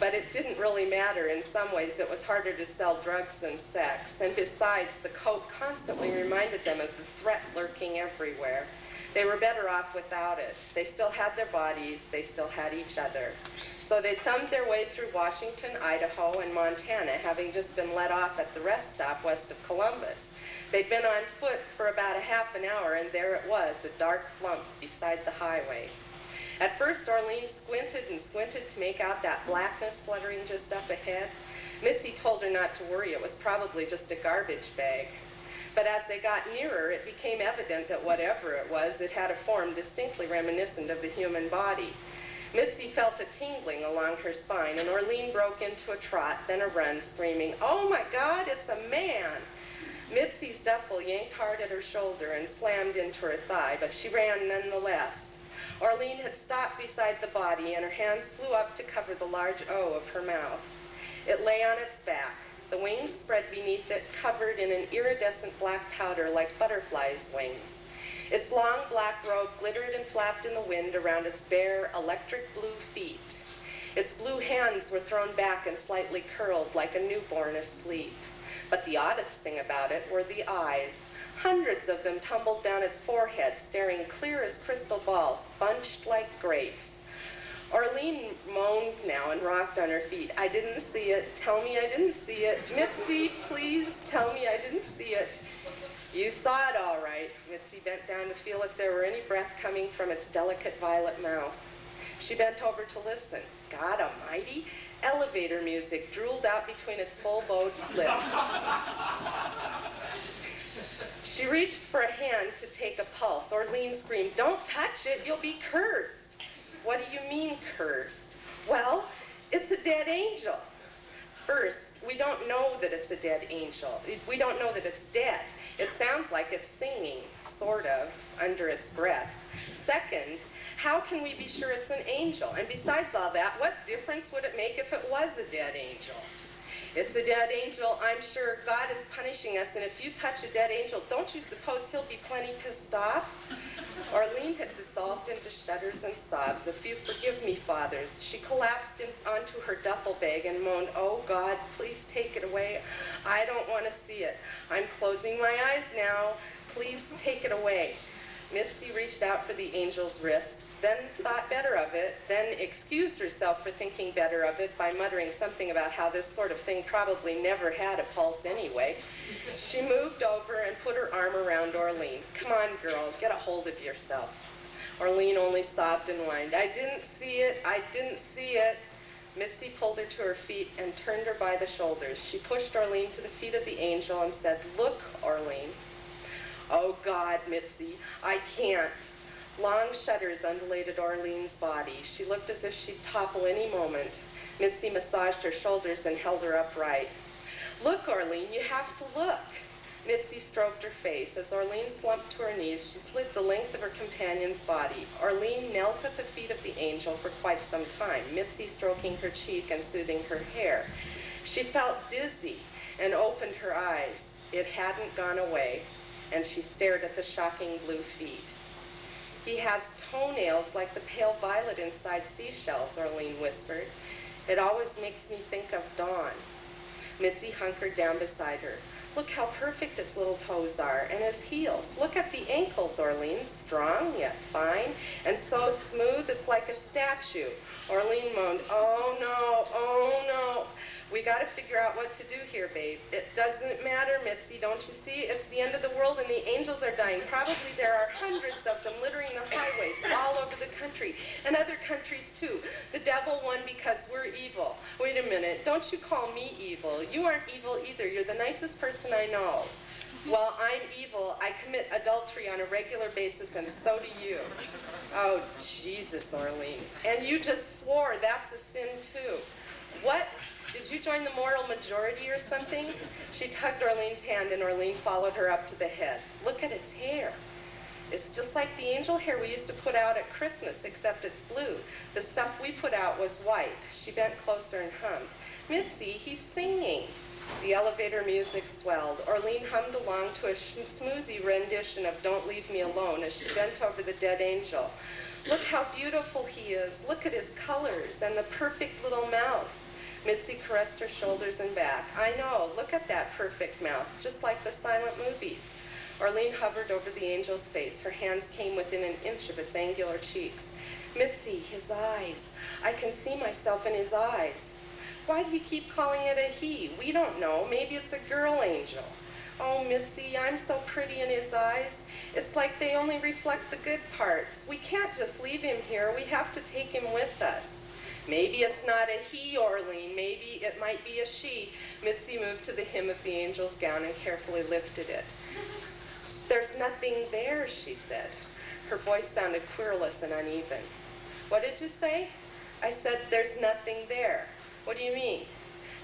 But it didn't really matter. In some ways, it was harder to sell drugs than sex. And besides, the coke constantly reminded them of the threat lurking everywhere. They were better off without it. They still had their bodies. They still had each other. So they thumbed their way through Washington, Idaho, and Montana, having just been let off at the rest stop west of Columbus. They'd been on foot for about a half an hour, and there it was, a dark lump beside the highway. At first, Arlene squinted and squinted to make out that blackness fluttering just up ahead. Mitzi told her not to worry. It was probably just a garbage bag. But as they got nearer, it became evident that whatever it was, it had a form distinctly reminiscent of the human body. Mitzi felt a tingling along her spine, and Arlene broke into a trot, then a run, screaming, "Oh my God, it's a man!" Mitzi's duffel yanked hard at her shoulder and slammed into her thigh, but she ran nonetheless. Arlene had stopped beside the body, and her hands flew up to cover the large O of her mouth. It lay on its back, the wings spread beneath it, covered in an iridescent black powder like butterflies' wings. Its long black robe glittered and flapped in the wind around its bare, electric blue feet. Its blue hands were thrown back and slightly curled like a newborn asleep. But the oddest thing about it were the eyes. Hundreds of them tumbled down its forehead, staring clear as crystal balls, bunched like grapes. Arlene moaned now and rocked on her feet. "I didn't see it. Tell me I didn't see it. Mitzi, please tell me I didn't see it." "You saw it all right." Mitzi bent down to feel if there were any breath coming from its delicate violet mouth. She bent over to listen. God almighty, elevator music drooled out between its full-bowed lips. She reached for a hand to take a pulse. Orlean screamed, "Don't touch it, you'll be cursed." "What do you mean, cursed?" "Well, it's a dead angel." First, we don't know that it's a dead angel. We don't know that it's dead. It sounds like it's singing, sort of, under its breath. Second, how can we be sure it's an angel? And besides all that, what difference would it make if it was a dead angel? It's a dead angel. I'm sure God is punishing us, and if you touch a dead angel, don't you suppose he'll be plenty pissed off? Orlean had dissolved into shudders and sobs. "If you forgive me, fathers." She collapsed onto her duffel bag and moaned, "Oh, God, please take it away. I don't want to see it. I'm closing my eyes now. Please take it away." Mitzi reached out for the angel's wrist, then thought better of it, then excused herself for thinking better of it by muttering something about how this sort of thing probably never had a pulse anyway. She moved over and put her arm around Orlean. "Come on, girl, get a hold of yourself." Orlean only sobbed and whined, "I didn't see it, I didn't see it." Mitzi pulled her to her feet and turned her by the shoulders. She pushed Orlean to the feet of the angel and said, "Look, Orlean." "Oh, God, Mitzi, I can't." Long shudders undulated Orlean's body. She looked as if she'd topple any moment. Mitzi massaged her shoulders and held her upright. "Look, Orlean, you have to look." Mitzi stroked her face. As Orlean slumped to her knees, she slid the length of her companion's body. Orlean knelt at the feet of the angel for quite some time, Mitzi stroking her cheek and soothing her hair. She felt dizzy and opened her eyes. It hadn't gone away, and she stared at the shocking blue feet. "He has toenails like the pale violet inside seashells," Orlean whispered. "It always makes me think of dawn." Mitzi hunkered down beside her. "Look how perfect its little toes are, and its heels. Look at the ankles, Orlean, strong yet fine, and so smooth it's like a statue." Orlean moaned, "Oh no, oh no. We gotta figure out what to do here, babe." "It doesn't matter, Mitzi, don't you see? It's the end of the world and the angels are dying. Probably there are hundreds of them littering the highways all over the country, and other countries too. The devil won because we're evil." "Wait a minute, don't you call me evil. You aren't evil either. You're the nicest person I know." "Well, I'm evil. I commit adultery on a regular basis, and so do you." "Oh, Jesus, Orlean. And you just swore. That's a sin too." "What? Did you join the moral majority or something?" She tugged Orlean's hand, and Orlean followed her up to the head. "Look at its hair. It's just like the angel hair we used to put out at Christmas, except it's blue. The stuff we put out was white." She bent closer and hummed. "Mitzi, he's singing." The elevator music swelled. Orlean hummed along to a smoozy rendition of "Don't Leave Me Alone" as she bent over the dead angel. "Look how beautiful he is. Look at his colors and the perfect little mouth." Mitzi caressed her shoulders and back. "I know. Look at that perfect mouth, just like the silent movies." Orlean hovered over the angel's face. Her hands came within an inch of its angular cheeks. "Mitzi, his eyes. I can see myself in his eyes." "Why do you keep calling it a he? We don't know. Maybe it's a girl angel." "Oh, Mitzi, I'm so pretty in his eyes. It's like they only reflect the good parts. We can't just leave him here. We have to take him with us." "Maybe it's not a he, Orlean. Maybe it might be a she." Mitzi moved to the hem of the angel's gown and carefully lifted it. "There's nothing there," she said. Her voice sounded querulous and uneven. "What did you say?" "I said there's nothing there." "What do you mean?"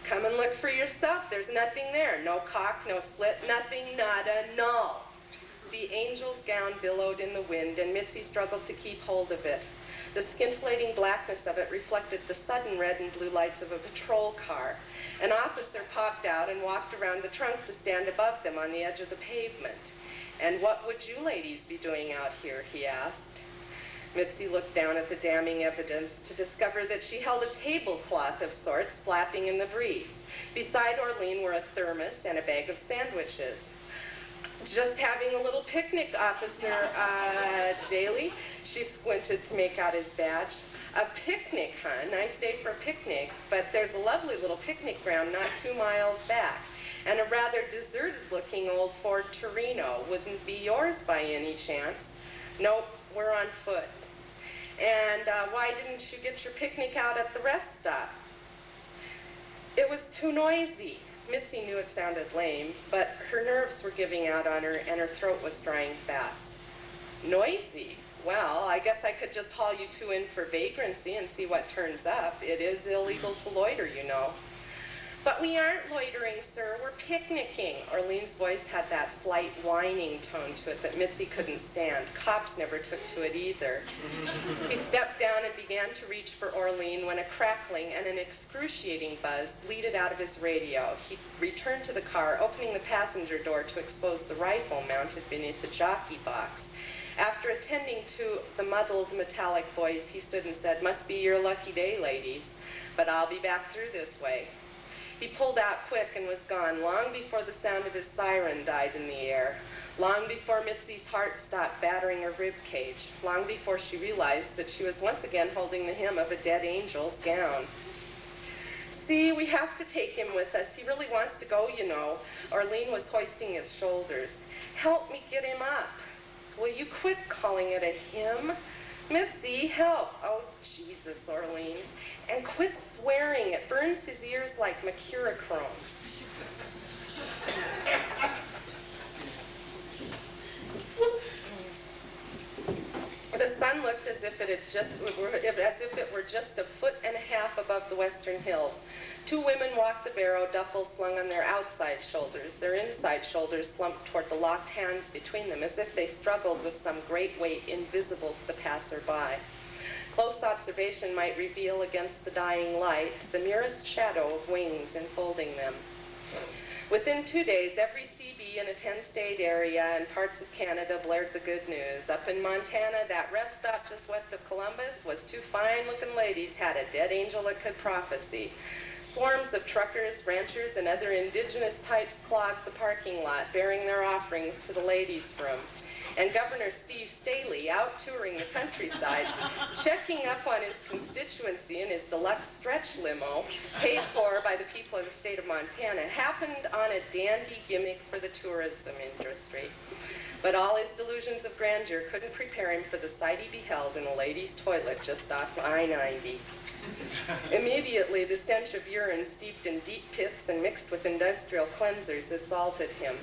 "Come and look for yourself. There's nothing there. No cock, no slit, nothing, nada, null." The angel's gown billowed in the wind, and Mitzi struggled to keep hold of it. The scintillating blackness of it reflected the sudden red and blue lights of a patrol car. An officer popped out and walked around the trunk to stand above them on the edge of the pavement. "And what would you ladies be doing out here?" he asked. Mitzi looked down at the damning evidence to discover that she held a tablecloth of sorts flapping in the breeze. Beside Orlean were a thermos and a bag of sandwiches. "Just having a little picnic, Officer Daly." She squinted to make out his badge. "A picnic, huh? Nice day for a picnic, but there's a lovely little picnic ground not 2 miles back, and a rather deserted-looking old Ford Torino. Wouldn't be yours by any chance?" "Nope, we're on foot." And why didn't you get your picnic out at the rest stop? It was too noisy. Mitzi knew it sounded lame, but her nerves were giving out on her and her throat was drying fast. Noisy? Well, I guess I could just haul you two in for vagrancy and see what turns up. It is illegal to loiter, you know. But we aren't loitering, sir. We're picnicking. Orlean's voice had that slight whining tone to it that Mitzi couldn't stand. Cops never took to it either. He stepped down and began to reach for Orlean when a crackling and an excruciating buzz bleated out of his radio. He returned to the car, opening the passenger door to expose the rifle mounted beneath the jockey box. After attending to the muddled metallic voice, he stood and said, "Must be your lucky day, ladies, but I'll be back through this way." He pulled out quick and was gone long before the sound of his siren died in the air, long before Mitzi's heart stopped battering her rib cage, long before she realized that she was once again holding the hem of a dead angel's gown. "See, we have to take him with us. He really wants to go, you know." Orlean was hoisting his shoulders. "Help me get him up." "Will you quit calling it a hymn? Mitzi, help." "Oh, Jesus, Orlean. And quit swearing. It burns his ears like mercurochrome." The sun looked as if it were just a foot and a half above the western hills. Two women walked the barrow, duffels slung on their outside shoulders, their inside shoulders slumped toward the locked hands between them, as if they struggled with some great weight invisible to the passer-by. Close observation might reveal against the dying light the merest shadow of wings enfolding them. Within 2 days, every CB in a 10-state area and parts of Canada blared the good news. Up in Montana, that rest stop just west of Columbus was two fine-looking ladies had a dead angel that could prophesy. Swarms of truckers, ranchers, and other indigenous types clogged the parking lot, bearing their offerings to the ladies' room. And Governor Steve Staley, out touring the countryside, checking up on his constituency in his deluxe stretch limo, paid for by the people of the state of Montana, happened on a dandy gimmick for the tourism industry. But all his delusions of grandeur couldn't prepare him for the sight he beheld in a ladies' toilet just off I-90. Immediately, the stench of urine steeped in deep pits and mixed with industrial cleansers assaulted him.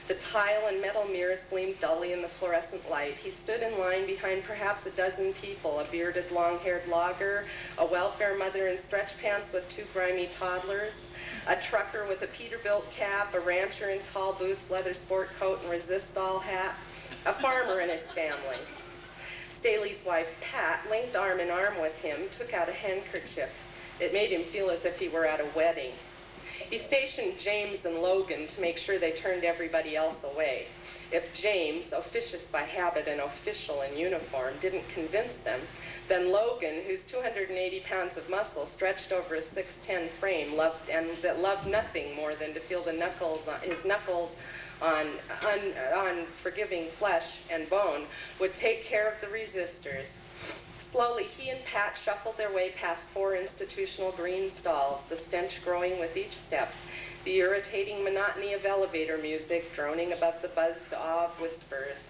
The tile and metal mirrors gleamed dully in the fluorescent light. He stood in line behind perhaps a dozen people, a bearded, long-haired logger, a welfare mother in stretch pants with two grimy toddlers, a trucker with a Peterbilt cap, a rancher in tall boots, leather sport coat, and resist-all hat, a farmer and his family. Staley's wife, Pat, linked arm in arm with him, took out a handkerchief. It made him feel as if he were at a wedding. He stationed James and Logan to make sure they turned everybody else away. If James, officious by habit and official in uniform, didn't convince them, then Logan, whose 280 pounds of muscle stretched over a 6'10" frame, loved nothing more than to feel his knuckles on forgiving flesh and bone, would take care of the resistors. Slowly, he and Pat shuffled their way past 4 institutional green stalls, the stench growing with each step, the irritating monotony of elevator music droning above the buzzed awe of whispers.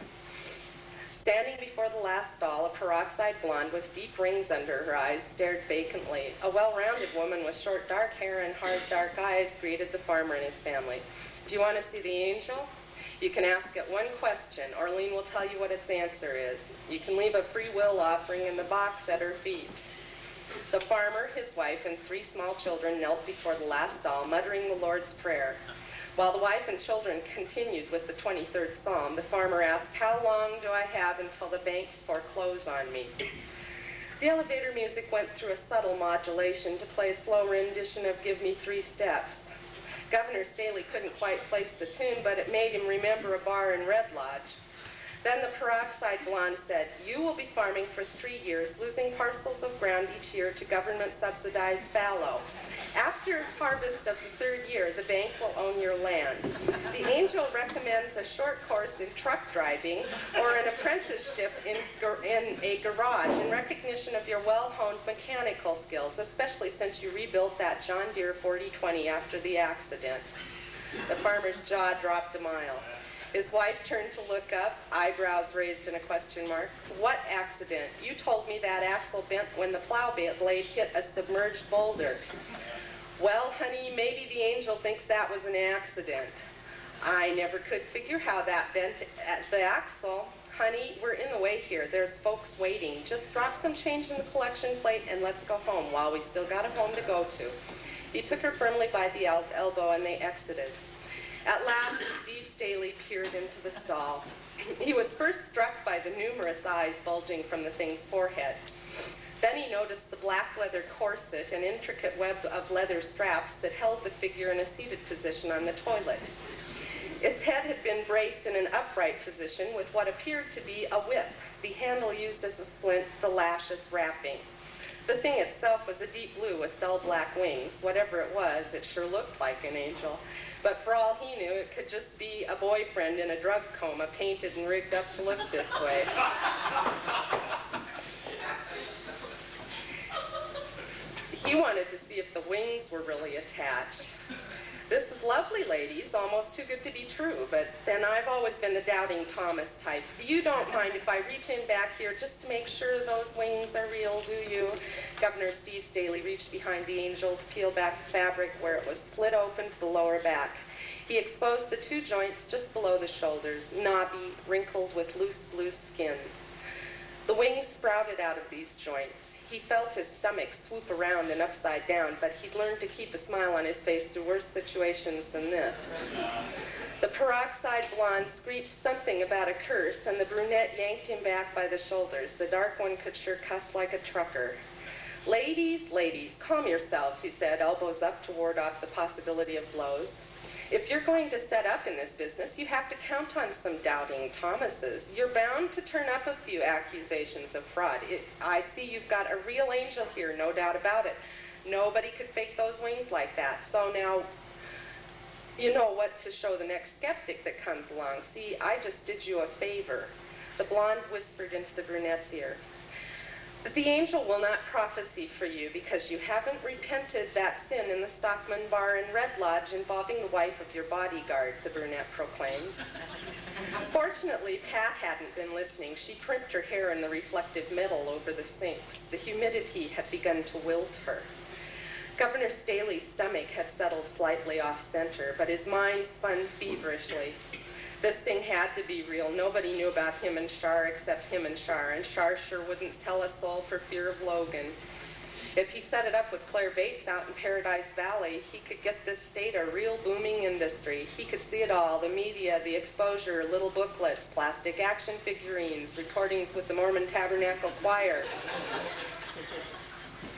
Standing before the last stall, a peroxide blonde with deep rings under her eyes stared vacantly. A well-rounded woman with short dark hair and hard dark eyes greeted the farmer and his family. "Do you want to see the angel? You can ask it one question. Orlean will tell you what its answer is. You can leave a free will offering in the box at her feet." The farmer, his wife, and 3 small children knelt before the last stall, muttering the Lord's Prayer. While the wife and children continued with the 23rd Psalm, the farmer asked, "How long do I have until the banks foreclose on me?" The elevator music went through a subtle modulation to play a slow rendition of "Give Me 3 Steps." Governor Staley couldn't quite place the tune, but it made him remember a bar in Red Lodge. Then the peroxide blonde said, "You will be farming for 3 years, losing parcels of ground each year to government-subsidized fallow. After harvest of the 3rd year, the bank will own your land. The angel recommends a short course in truck driving or an apprenticeship in a garage in recognition of your well-honed mechanical skills, especially since you rebuilt that John Deere 4020 after the accident." The farmer's jaw dropped a mile. His wife turned to look up, eyebrows raised in a question mark. What accident? You told me that axle bent when the plow blade hit a submerged boulder. Well, honey, maybe the angel thinks that was an accident. I never could figure how that bent at the axle. Honey, we're in the way here. There's folks waiting. Just drop some change in the collection plate and let's go home while we still got a home to go to. He took her firmly by the elbow and they exited. At last, Steve Staley peered into the stall. He was first struck by the numerous eyes bulging from the thing's forehead. Then he noticed the black leather corset and intricate web of leather straps that held the figure in a seated position on the toilet. Its head had been braced in an upright position with what appeared to be a whip, the handle used as a splint, the lash as wrapping. The thing itself was a deep blue with dull black wings. Whatever it was, it sure looked like an angel. But for all he knew, it could just be a boyfriend in a drug coma painted and rigged up to look this way. He wanted to see if the wings were really attached. This is lovely, ladies, almost too good to be true, but then I've always been the doubting Thomas type. You don't mind if I reach in back here just to make sure those wings are real, do you? Governor Steve Staley reached behind the angel to peel back the fabric where it was slit open to the lower back. He exposed the two joints just below the shoulders, knobby, wrinkled with loose blue skin. The wings sprouted out of these joints. He felt his stomach swoop around and upside down, but he'd learned to keep a smile on his face through worse situations than this. The peroxide blonde screeched something about a curse, and the brunette yanked him back by the shoulders. The dark one could sure cuss like a trucker. Ladies, ladies, calm yourselves, he said, elbows up to ward off the possibility of blows. If you're going to set up in this business, you have to count on some doubting Thomases. You're bound to turn up a few accusations of fraud. I see you've got a real angel here, no doubt about it. Nobody could fake those wings like that. So now, you know what to show the next skeptic that comes along. See, I just did you a favor. The blonde whispered into the brunette's ear. The angel will not prophesy for you because you haven't repented that sin in the Stockman Bar and Red Lodge involving the wife of your bodyguard, the brunette proclaimed. Fortunately, Pat hadn't been listening. She primped her hair in the reflective metal over the sinks. The humidity had begun to wilt her. Governor Staley's stomach had settled slightly off-center, but his mind spun feverishly. This thing had to be real. Nobody knew about him and Shar except him and Shar sure wouldn't tell a soul for fear of Logan. If he set it up with Claire Bates out in Paradise Valley, he could get this state a real booming industry. He could see it all, the media, the exposure, little booklets, plastic action figurines, recordings with the Mormon Tabernacle Choir.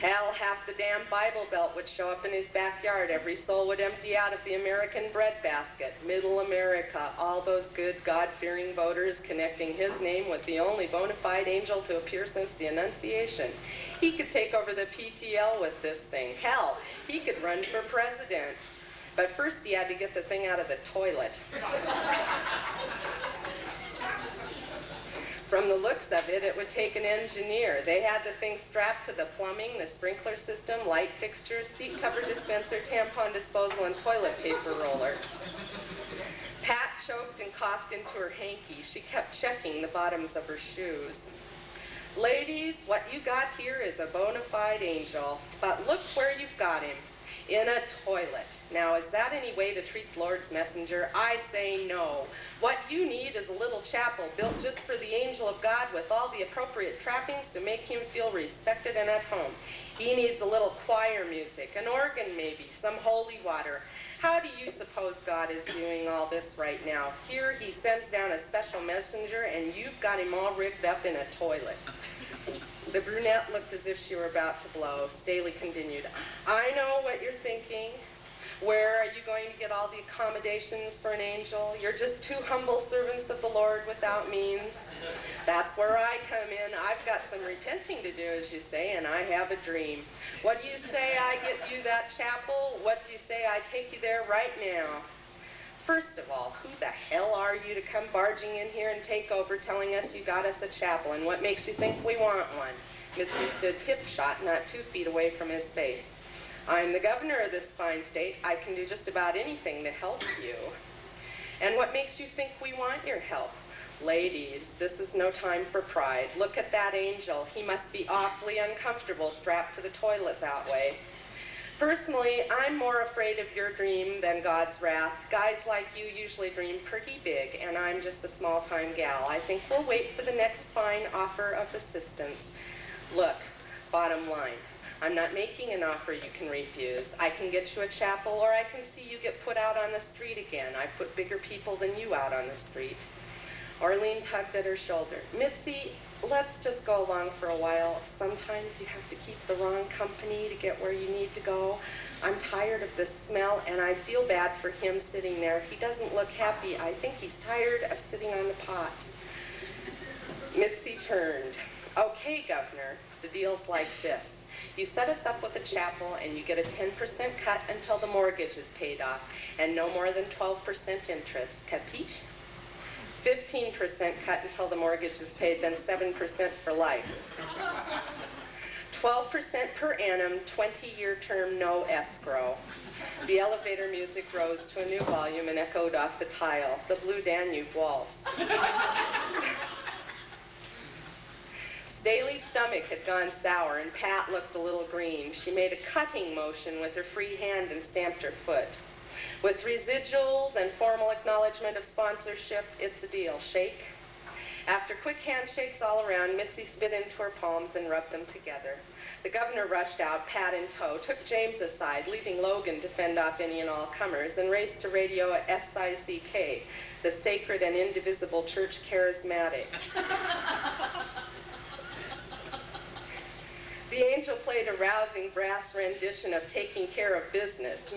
Hell, half the damn Bible Belt would show up in his backyard. Every soul would empty out of the American breadbasket. Middle America, all those good God-fearing voters connecting his name with the only bona fide angel to appear since the Annunciation. He could take over the PTL with this thing. Hell, he could run for president. But first he had to get the thing out of the toilet. From the looks of it, it would take an engineer. They had the thing strapped to the plumbing, the sprinkler system, light fixtures, seat cover dispenser, tampon disposal, and toilet paper roller. Pat choked and coughed into her hanky. She kept checking the bottoms of her shoes. Ladies, what you got here is a bona fide angel, but look where you've got him. In a toilet. Now, is that any way to treat the Lord's messenger? I say no. What you need is a little chapel built just for the angel of God with all the appropriate trappings to make him feel respected and at home. He needs a little choir music, an organ maybe, some holy water. How do you suppose God is doing all this right now? Here he sends down a special messenger and you've got him all rigged up in a toilet. The brunette looked as if she were about to blow. Staley continued, I know what you're thinking. Where are you going to get all the accommodations for an angel? You're just two humble servants of the Lord without means. That's where I come in. I've got some repenting to do, as you say, and I have a dream. What do you say I get you that chapel? What do you say I take you there right now? First of all, who the hell are you to come barging in here and take over telling us you got us a chapel, and what makes you think we want one? Mitzi stood hip-shot, not 2 feet away from his face. I'm the governor of this fine state. I can do just about anything to help you. And what makes you think we want your help? Ladies, this is no time for pride. Look at that angel. He must be awfully uncomfortable strapped to the toilet that way. Personally, I'm more afraid of your dream than God's wrath. Guys like you usually dream pretty big, and I'm just a small-time gal. I think we'll wait for the next fine offer of assistance. Look, bottom line, I'm not making an offer you can refuse. I can get you a chapel, or I can see you get put out on the street again. I put bigger people than you out on the street. Orlean tugged at her shoulder. Mitzi, let's just go along for a while. Sometimes you have to keep the wrong company to get where you need to go. I'm tired of this smell, and I feel bad for him sitting there. He doesn't look happy. I think he's tired of sitting on the pot. Mitzi turned. Okay, Governor, the deal's like this. You set us up with a chapel, and you get a 10% cut until the mortgage is paid off, and no more than 12% interest. Capiche? 15% cut until the mortgage is paid, then 7% for life. 12% per annum, 20-year term, no escrow. The elevator music rose to a new volume and echoed off the tile, the Blue Danube Waltz. Staley's stomach had gone sour, and Pat looked a little green. She made a cutting motion with her free hand and stamped her foot. With residuals and formal acknowledgement of sponsorship, it's a deal. Shake. After quick handshakes all around, Mitzi spit into her palms and rubbed them together. The governor rushed out, Pat in tow, took James aside, leaving Logan to fend off any and all comers, and raced to radio SICK, the Sacred and Indivisible Church Charismatic. The angel played a rousing brass rendition of Taking Care of Business.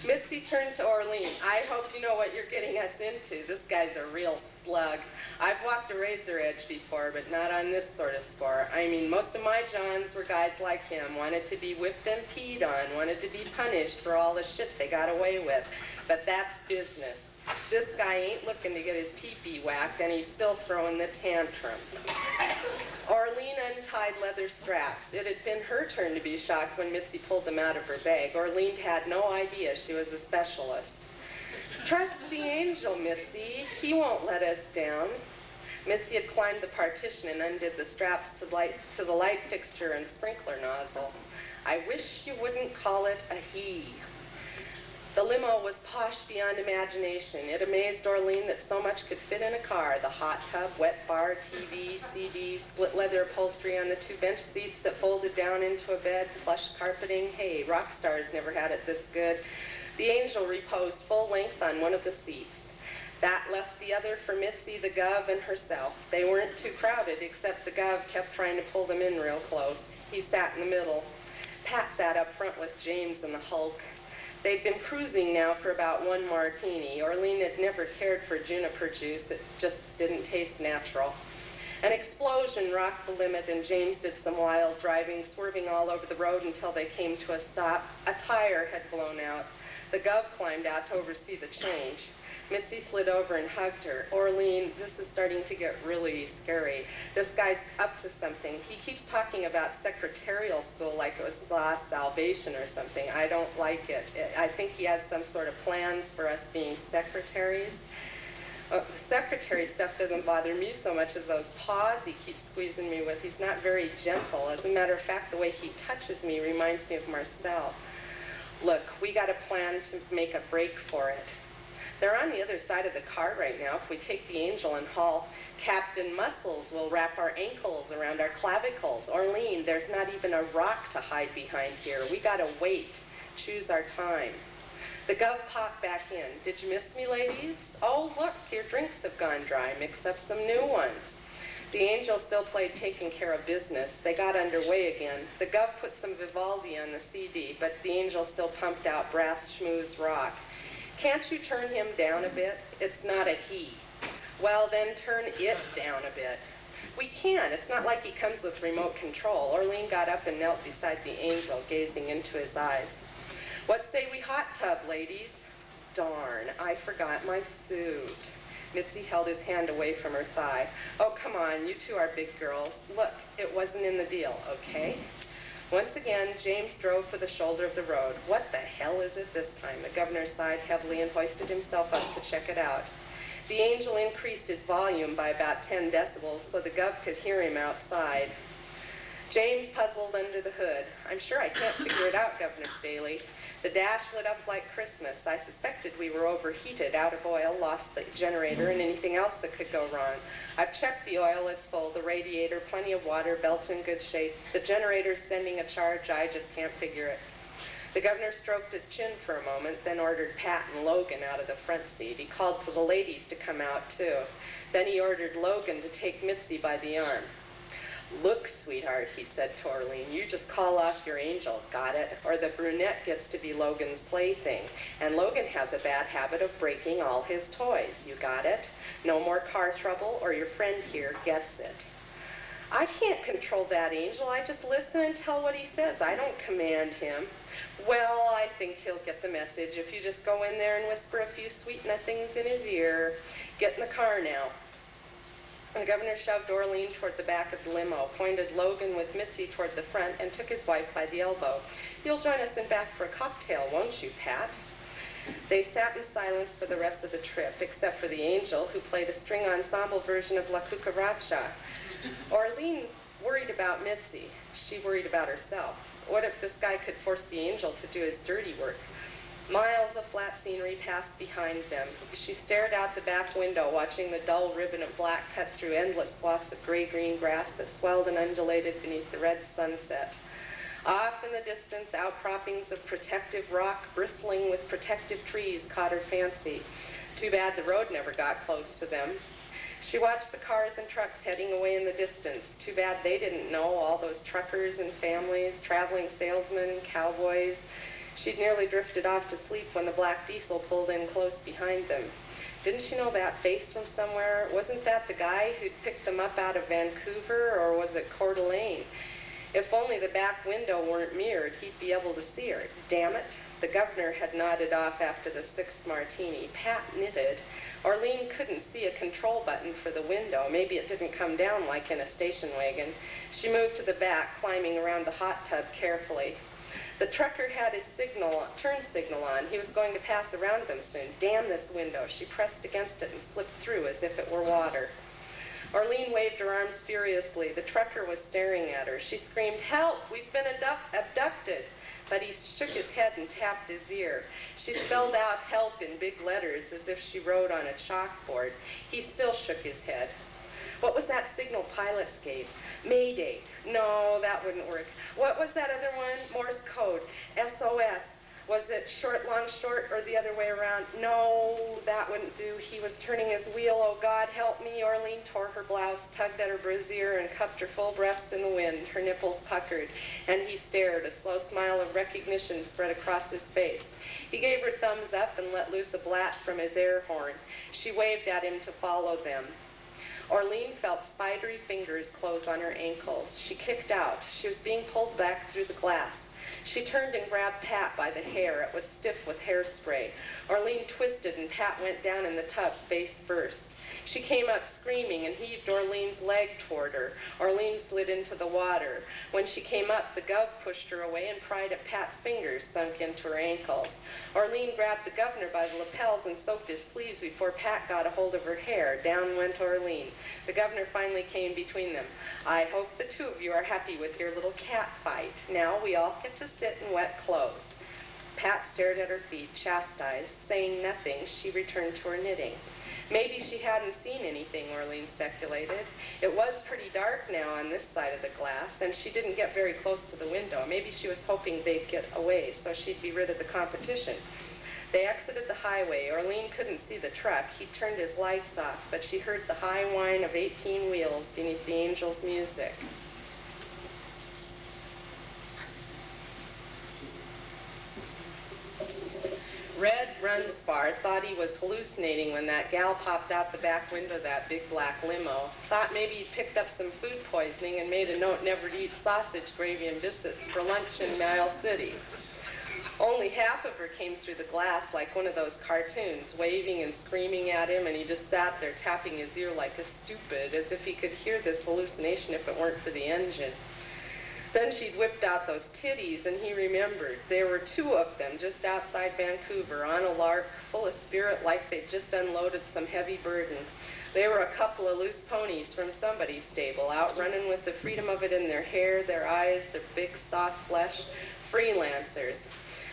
Mitzi turned to Orlean. I hope you know what you're getting us into. This guy's a real slug. I've walked a razor edge before, but not on this sort of score. I mean, most of my Johns were guys like him, wanted to be whipped and peed on, wanted to be punished for all the shit they got away with. But that's business. This guy ain't looking to get his pee-pee whacked, and he's still throwing the tantrum. Orlean untied leather straps. It had been her turn to be shocked when Mitzi pulled them out of her bag. Orlean had no idea she was a specialist. Trust the angel, Mitzi. He won't let us down. Mitzi had climbed the partition and undid the straps to the light fixture and sprinkler nozzle. I wish you wouldn't call it a he. The limo was posh beyond imagination. It amazed Orlean that so much could fit in a car. The hot tub, wet bar, TV, CD, split leather upholstery on the 2 bench seats that folded down into a bed, plush carpeting. Hey, rock stars never had it this good. The angel reposed full length on one of the seats. That left the other for Mitzi, the Gov, and herself. They weren't too crowded, except the Gov kept trying to pull them in real close. He sat in the middle. Pat sat up front with James and the Hulk. They'd been cruising now for about 1 martini. Orlean had never cared for juniper juice. It just didn't taste natural. An explosion rocked the limit, and James did some wild driving, swerving all over the road until they came to a stop. A tire had blown out. The Gov climbed out to oversee the change. Mitzi slid over and hugged her. Orlean, this is starting to get really scary. This guy's up to something. He keeps talking about secretarial school like it was lost salvation or something. I don't like it. I think he has some sort of plans for us being secretaries. The secretary stuff doesn't bother me so much as those paws he keeps squeezing me with. He's not very gentle. As a matter of fact, the way he touches me reminds me of Marcel. Look, we got a plan to make a break for it. They're on the other side of the car right now. If we take the angel and haul, Captain Muscles will wrap our ankles around our clavicles. Orlean, there's not even a rock to hide behind here. We gotta wait, choose our time. The Gov popped back in. Did you miss me, ladies? Oh, look, your drinks have gone dry. Mix up some new ones. The angel still played Taking Care of Business. They got underway again. The Gov put some Vivaldi on the CD, but the angel still pumped out Brass Schmooze Rock. Can't you turn him down a bit? It's not a he. Well, then turn it down a bit. We can. It's not like he comes with remote control. Orlean got up and knelt beside the angel, gazing into his eyes. What say we hot tub, ladies? Darn, I forgot my suit. Mitzi held his hand away from her thigh. Oh, come on, you two are big girls. Look, it wasn't in the deal, okay? Once again, James drove for the shoulder of the road. What the hell is it this time? The governor sighed heavily and hoisted himself up to check it out. The angel increased his volume by about 10 decibels so the gov could hear him outside. James puzzled under the hood. I'm sure I can't figure it out, Governor Staley. The dash lit up like Christmas. I suspected we were overheated, out of oil, lost the generator, and anything else that could go wrong. I've checked the oil, it's full, the radiator, plenty of water, belt's in good shape. The generator's sending a charge, I just can't figure it. The governor stroked his chin for a moment, then ordered Pat and Logan out of the front seat. He called to the ladies to come out, too. Then he ordered Logan to take Mitzi by the arm. Look, sweetheart, he said to Orlean, you just call off your angel, got it? Or the brunette gets to be Logan's plaything. And Logan has a bad habit of breaking all his toys, you got it? No more car trouble, or your friend here gets it. I can't control that angel, I just listen and tell what he says. I don't command him. Well, I think he'll get the message if you just go in there and whisper a few sweet nothings in his ear. Get in the car now. The governor shoved Orlean toward the back of the limo, pointed Logan with Mitzi toward the front, and took his wife by the elbow. You'll join us in back for a cocktail, won't you, Pat? They sat in silence for the rest of the trip, except for the angel, who played a string ensemble version of La Cucaracha. Orlean worried about Mitzi. She worried about herself. What if this guy could force the angel to do his dirty work? Miles of flat scenery passed behind them. She stared out the back window, watching the dull ribbon of black cut through endless swaths of gray-green grass that swelled and undulated beneath the red sunset. Off in the distance, outcroppings of protective rock bristling with protective trees caught her fancy. Too bad the road never got close to them. She watched the cars and trucks heading away in the distance. Too bad they didn't know all those truckers and families, traveling salesmen, cowboys. She'd nearly drifted off to sleep when the black diesel pulled in close behind them. Didn't she know that face from somewhere? Wasn't that the guy who'd picked them up out of Vancouver, or was it Coeur d'Alene? If only the back window weren't mirrored, he'd be able to see her. Damn it. The governor had nodded off after the sixth martini. Pat knitted. Orlean couldn't see a control button for the window. Maybe it didn't come down like in a station wagon. She moved to the back, climbing around the hot tub carefully. The trucker had his turn signal on. He was going to pass around them soon. Damn this window. She pressed against it and slipped through as if it were water. Orlean waved her arms furiously. The trucker was staring at her. She screamed, "Help! We've been abducted!" But he shook his head and tapped his ear. She spelled out help in big letters as if she wrote on a chalkboard. He still shook his head. What was that signal pilots gave? Mayday. No, that wouldn't work. What was that other one? Morse code. SOS. Was it short, long, short, or the other way around? No, that wouldn't do. He was turning his wheel. Oh, God, help me. Orlean tore her blouse, tugged at her brassiere, and cupped her full breasts in the wind. Her nipples puckered, and he stared. A slow smile of recognition spread across his face. He gave her thumbs up and let loose a blat from his air horn. She waved at him to follow them. Orlean felt spidery fingers close on her ankles. She kicked out. She was being pulled back through the glass. She turned and grabbed Pat by the hair. It was stiff with hairspray. Orlean twisted and Pat went down in the tub face first. She came up screaming and heaved Orlean's leg toward her. Orlean slid into the water. When she came up, the gov pushed her away and pried at Pat's fingers sunk into her ankles. Orlean grabbed the governor by the lapels and soaked his sleeves before Pat got a hold of her hair. Down went Orlean. The governor finally came between them. I hope the two of you are happy with your little cat fight. Now we all get to sit in wet clothes. Pat stared at her feet, chastised. Saying nothing, she returned to her knitting. Maybe she hadn't seen anything, Orlean speculated. It was pretty dark now on this side of the glass, and she didn't get very close to the window. Maybe she was hoping they'd get away so she'd be rid of the competition. They exited the highway. Orlean couldn't see the truck. He turned his lights off, but she heard the high whine of 18 wheels beneath the angel's music. Red Runspar thought he was hallucinating when that gal popped out the back window of that big black limo. Thought maybe he'd picked up some food poisoning and made a note never to eat sausage, gravy, and biscuits for lunch in Nile City. Only half of her came through the glass like one of those cartoons, waving and screaming at him, and he just sat there tapping his ear like a stupid, as if he could hear this hallucination if it weren't for the engine. Then she'd whipped out those titties, and he remembered. There were 2 of them just outside Vancouver on a lark, full of spirit like they'd just unloaded some heavy burden. They were a couple of loose ponies from somebody's stable, out running with the freedom of it in their hair, their eyes, their big soft flesh, freelancers.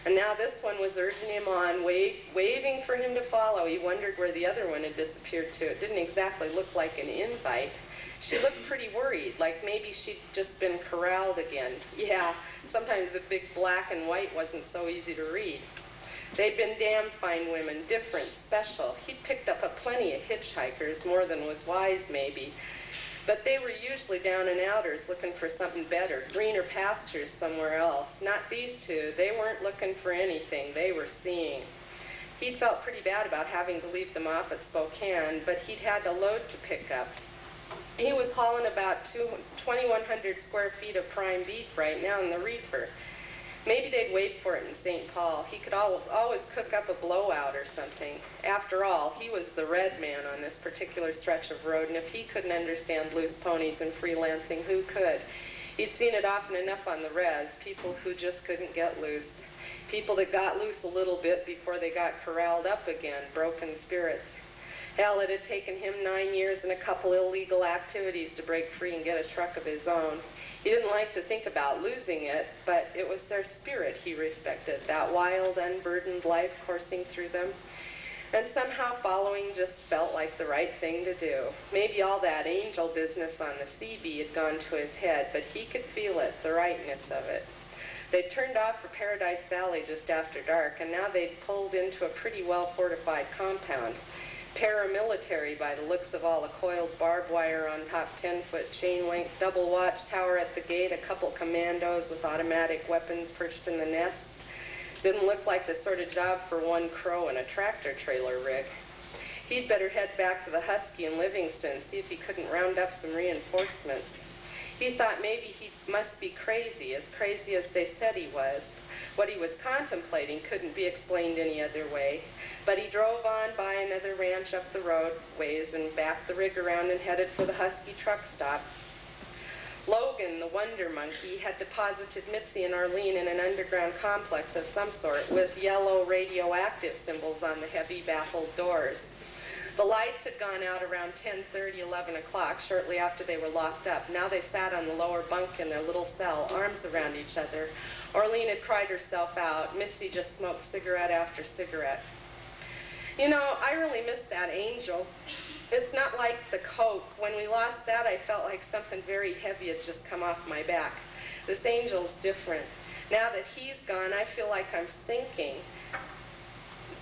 And now this one was urging him on, waving for him to follow. He wondered where the other one had disappeared to. It didn't exactly look like an invite. She looked pretty worried, like maybe she'd just been corralled again. Yeah, sometimes the big black and white wasn't so easy to read. They'd been damn fine women, different, special. He'd picked up a plenty of hitchhikers, more than was wise maybe. But they were usually down and outers looking for something better, greener pastures somewhere else. Not these 2. They weren't looking for anything. They were seeing. He'd felt pretty bad about having to leave them off at Spokane, but he'd had a load to pick up. He was hauling about 2,100 square feet of prime beef right now in the reefer. Maybe they'd wait for it in St. Paul. He could always cook up a blowout or something. After all, he was the red man on this particular stretch of road, and if he couldn't understand loose ponies and freelancing, who could? He'd seen it often enough on the res, people who just couldn't get loose. People that got loose a little bit before they got corralled up again, broken spirits. Hell, it had taken him 9 years and a couple illegal activities to break free and get a truck of his own. He didn't like to think about losing it, but it was their spirit he respected, that wild, unburdened life coursing through them. And somehow following just felt like the right thing to do. Maybe all that angel business on the CB had gone to his head, but he could feel it, the rightness of it. They'd turned off for Paradise Valley just after dark, and now they'd pulled into a pretty well-fortified compound. Paramilitary by the looks of all the coiled barbed wire on top, 10-foot chain link, double watchtower at the gate, a couple commandos with automatic weapons perched in the nests. Didn't look like the sort of job for one crow in a tractor trailer rig. He'd better head back to the Husky in Livingston, see if he couldn't round up some reinforcements. He thought maybe he must be crazy as they said he was. What he was contemplating couldn't be explained any other way. But he drove on by another ranch up the roadways and backed the rig around and headed for the Husky truck stop. Logan, the Wonder Monkey, had deposited Mitzi and Arlene in an underground complex of some sort with yellow radioactive symbols on the heavy baffled doors. The lights had gone out around 10:30, 11 o'clock, shortly after they were locked up. Now they sat on the lower bunk in their little cell, arms around each other. Arlene had cried herself out. Mitzi just smoked cigarette after cigarette. You know, I really miss that angel. It's not like the coke. When we lost that, I felt like something very heavy had just come off my back. This angel's different. Now that he's gone, I feel like I'm sinking.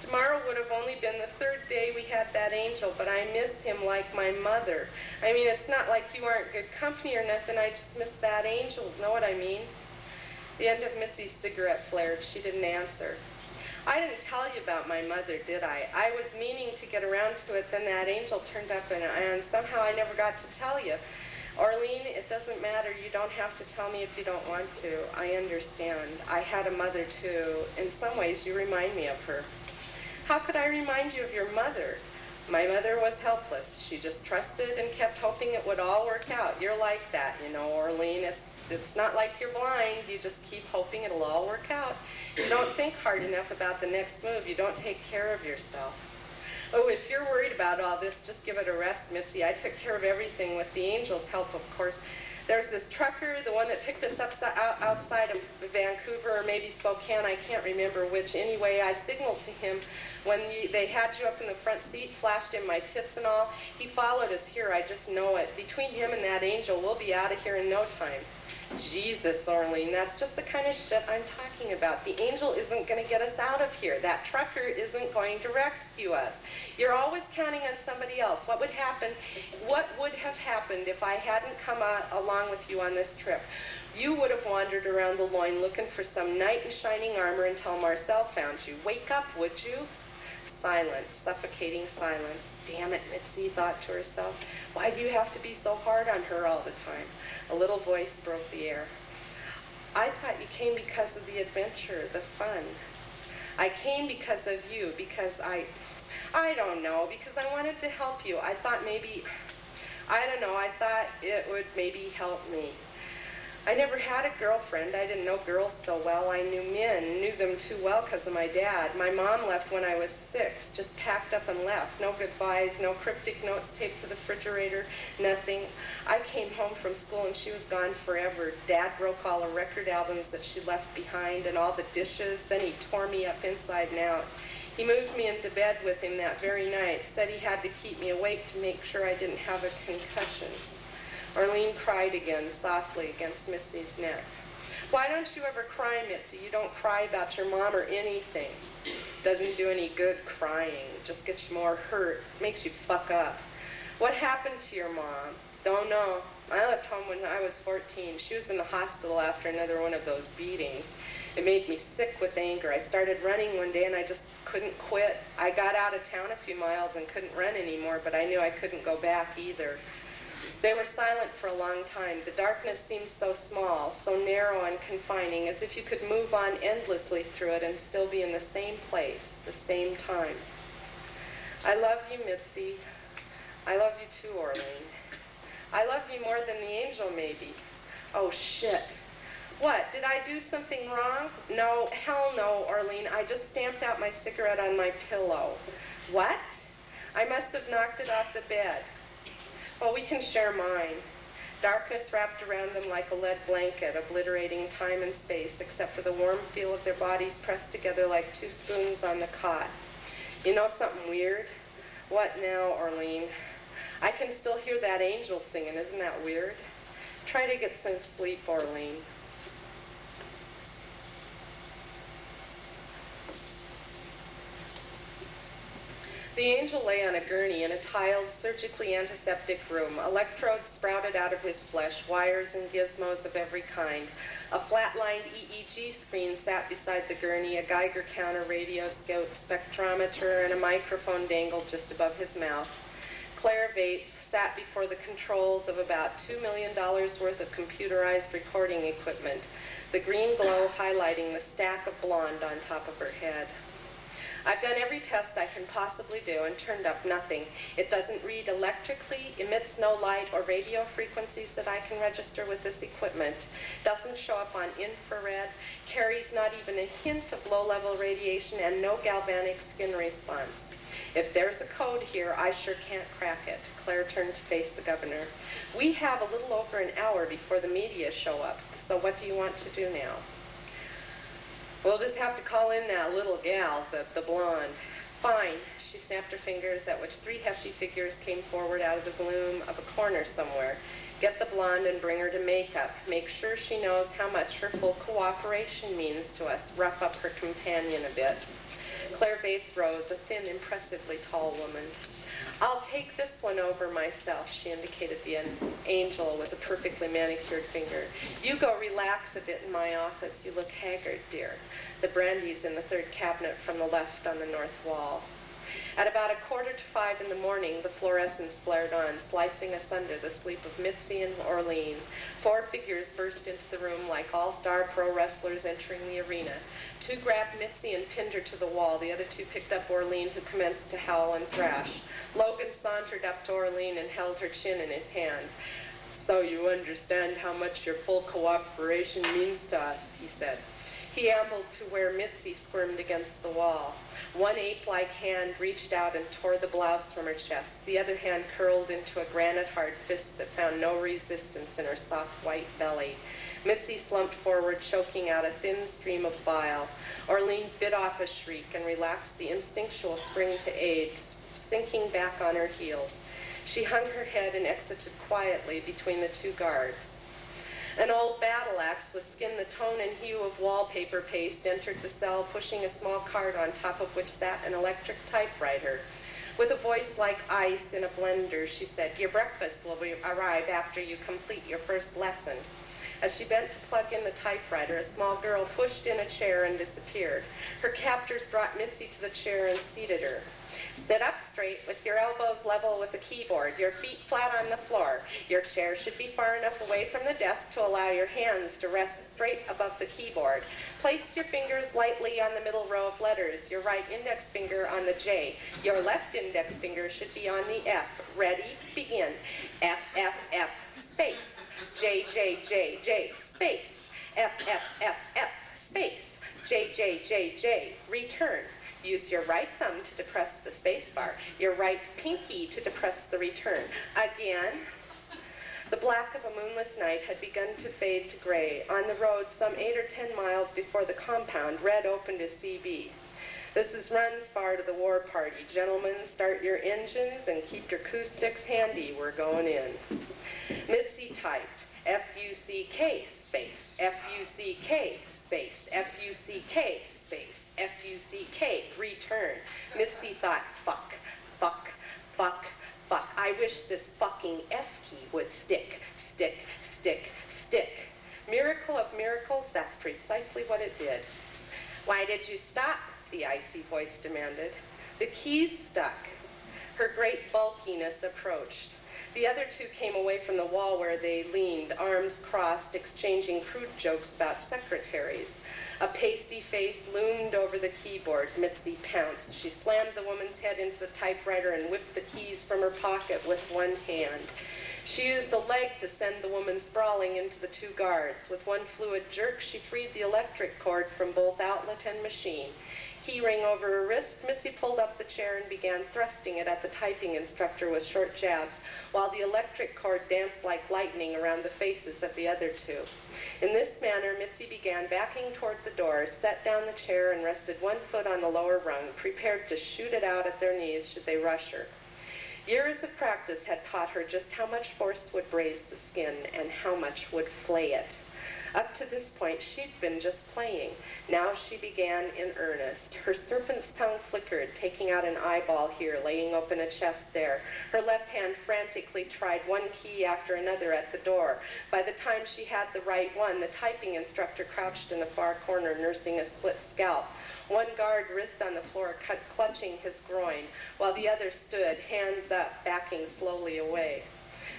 Tomorrow would have only been the 3rd day we had that angel, but I miss him like my mother. I mean, it's not like you aren't good company or nothing. I just miss that angel. Know what I mean? The end of Mitzi's cigarette flared. She didn't answer. I didn't tell you about my mother, did I? I was meaning to get around to it, then that angel turned up, and somehow I never got to tell you. Arlene, it doesn't matter. You don't have to tell me if you don't want to. I understand. I had a mother, too. In some ways, you remind me of her. How could I remind you of your mother? My mother was helpless. She just trusted and kept hoping it would all work out. You're like that, you know, Arlene. It's not like you're blind. You just keep hoping it'll all work out. You don't think hard enough about the next move. You don't take care of yourself. Oh, if you're worried about all this, just give it a rest, Mitzi. I took care of everything with the angel's help, of course. There's this trucker, the one that picked us up outside of Vancouver, or maybe Spokane, I can't remember which. Anyway, I signaled to him when they had you up in the front seat, flashed him my tits and all. He followed us here, I just know it. Between him and that angel, we'll be out of here in no time. Jesus, Arlene, that's just the kind of shit I'm talking about. The angel isn't going to get us out of here. That trucker isn't going to rescue us. You're always counting on somebody else. What would have happened if I hadn't come along with you on this trip? You would have wandered around the loin looking for some knight in shining armor until Marcel found you. Wake up, would you? Silence, suffocating silence. Damn it, Mitzi thought to herself. Why do you have to be so hard on her all the time? A little voice broke the air. I thought you came because of the adventure, the fun. I came because of you, because I don't know, because I wanted to help you. I thought maybe, I don't know, I thought it would maybe help me. I never had a girlfriend. I didn't know girls so well. I knew men, knew them too well because of my dad. My mom left when I was 6, just packed up and left. No goodbyes, no cryptic notes taped to the refrigerator, nothing. I came home from school and she was gone forever. Dad broke all the record albums that she left behind and all the dishes. Then he tore me up inside and out. He moved me into bed with him that very night, said he had to keep me awake to make sure I didn't have a concussion. Arlene cried again, softly, against Missy's neck. Why don't you ever cry, Mitzi? You don't cry about your mom or anything. Doesn't do any good crying. It just gets you more hurt. Makes you fuck up. What happened to your mom? Don't know. I left home when I was 14. She was in the hospital after another one of those beatings. It made me sick with anger. I started running one day and I just couldn't quit. I got out of town a few miles and couldn't run anymore, but I knew I couldn't go back either. They were silent for a long time. The darkness seemed so small, so narrow and confining, as if you could move on endlessly through it and still be in the same place, the same time. I love you, Mitzi. I love you too, Arlene. I love you more than the angel, maybe. Oh, shit. What, did I do something wrong? No, hell no, Arlene. I just stamped out my cigarette on my pillow. What? I must have knocked it off the bed. Well, we can share mine. Darkness wrapped around them like a lead blanket, obliterating time and space, except for the warm feel of their bodies pressed together like 2 spoons on the cot. You know something weird? What now, Arlene? I can still hear that angel singing. Isn't that weird? Try to get some sleep, Arlene. The angel lay on a gurney in a tiled, surgically antiseptic room. Electrodes sprouted out of his flesh, wires and gizmos of every kind. A flat-lined EEG screen sat beside the gurney, a Geiger counter, radioscope, spectrometer, and a microphone dangled just above his mouth. Claire Bates sat before the controls of about $2 million worth of computerized recording equipment, the green glow highlighting the stack of blonde on top of her head. I've done every test I can possibly do and turned up nothing. It doesn't read electrically, emits no light or radio frequencies that I can register with this equipment, doesn't show up on infrared, carries not even a hint of low-level radiation, and no galvanic skin response. If there's a code here, I sure can't crack it. Claire turned to face the governor. We have a little over an hour before the media show up, so what do you want to do now? We'll just have to call in that little gal, the blonde. Fine. She snapped her fingers, at which 3 hefty figures came forward out of the gloom of a corner somewhere. Get the blonde and bring her to makeup. Make sure she knows how much her full cooperation means to us. Rough up her companion a bit. Claire Bates rose, a thin, impressively tall woman. I'll take this one over myself, she indicated the angel with a perfectly manicured finger. You go relax a bit in my office. You look haggard, dear. The brandy's in the 3rd cabinet from the left on the north wall. At about 4:45 in the morning, the fluorescence flared on, slicing asunder the sleep of Mitzi and Arlene. 4 figures burst into the room like all-star pro wrestlers entering the arena. 2 grabbed Mitzi and pinned her to the wall. The other 2 picked up Arlene, who commenced to howl and thrash. Logan sauntered up to Arlene and held her chin in his hand. So you understand how much your full cooperation means to us, he said. He ambled to where Mitzi squirmed against the wall. One ape-like hand reached out and tore the blouse from her chest. The other hand curled into a granite-hard fist that found no resistance in her soft white belly. Mitzi slumped forward, choking out a thin stream of bile. Arlene bit off a shriek and relaxed the instinctual spring to aid, sinking back on her heels. She hung her head and exited quietly between the 2 guards. An old battle axe with skin the tone and hue of wallpaper paste entered the cell, pushing a small cart on top of which sat an electric typewriter. With a voice like ice in a blender, she said, "Your breakfast will arrive after you complete your first lesson." As she bent to plug in the typewriter, a small girl pushed in a chair and disappeared. Her captors brought Mitzi to the chair and seated her. Sit up straight with your elbows level with the keyboard, your feet flat on the floor. Your chair should be far enough away from the desk to allow your hands to rest straight above the keyboard. Place your fingers lightly on the middle row of letters, your right index finger on the J. Your left index finger should be on the F. Ready? Begin. F, F, F, space. J, J, J, J, space, F, F, F, F, space, J, J, J, J, return. Use your right thumb to depress the space bar, your right pinky to depress the return. Again. The black of a moonless night had begun to fade to gray. On the road, some 8 or 10 miles before the compound, Red opened his CB. This is runs far to the war party. Gentlemen, start your engines and keep your coup sticks handy. We're going in. Mitzi typed, F-U-C-K space, F-U-C-K space, F-U-C-K space, F-U-C-K, return. Mitzi thought, fuck, fuck, fuck, fuck. I wish this fucking F key would stick, stick, stick, stick. Miracle of miracles, that's precisely what it did. Why did you stop? The icy voice demanded. The keys stuck. Her great bulkiness approached. The other two came away from the wall where they leaned, arms crossed, exchanging crude jokes about secretaries. A pasty face loomed over the keyboard. Mitzi pounced. She slammed the woman's head into the typewriter and whipped the keys from her pocket with one hand. She used a leg to send the woman sprawling into the two guards. With one fluid jerk, she freed the electric cord from both outlet and machine. Key ring over her wrist, Mitzi pulled up the chair and began thrusting it at the typing instructor with short jabs, while the electric cord danced like lightning around the faces of the other two. In this manner, Mitzi began backing toward the door, set down the chair, and rested one foot on the lower rung, prepared to shoot it out at their knees should they rush her. Years of practice had taught her just how much force would braze the skin and how much would flay it. Up to this point, she'd been just playing. Now she began in earnest. Her serpent's tongue flickered, taking out an eyeball here, laying open a chest there. Her left hand frantically tried one key after another at the door. By the time she had the right one, the typing instructor crouched in a far corner, nursing a split scalp. One guard writhed on the floor, clutching his groin, while the other stood, hands up, backing slowly away.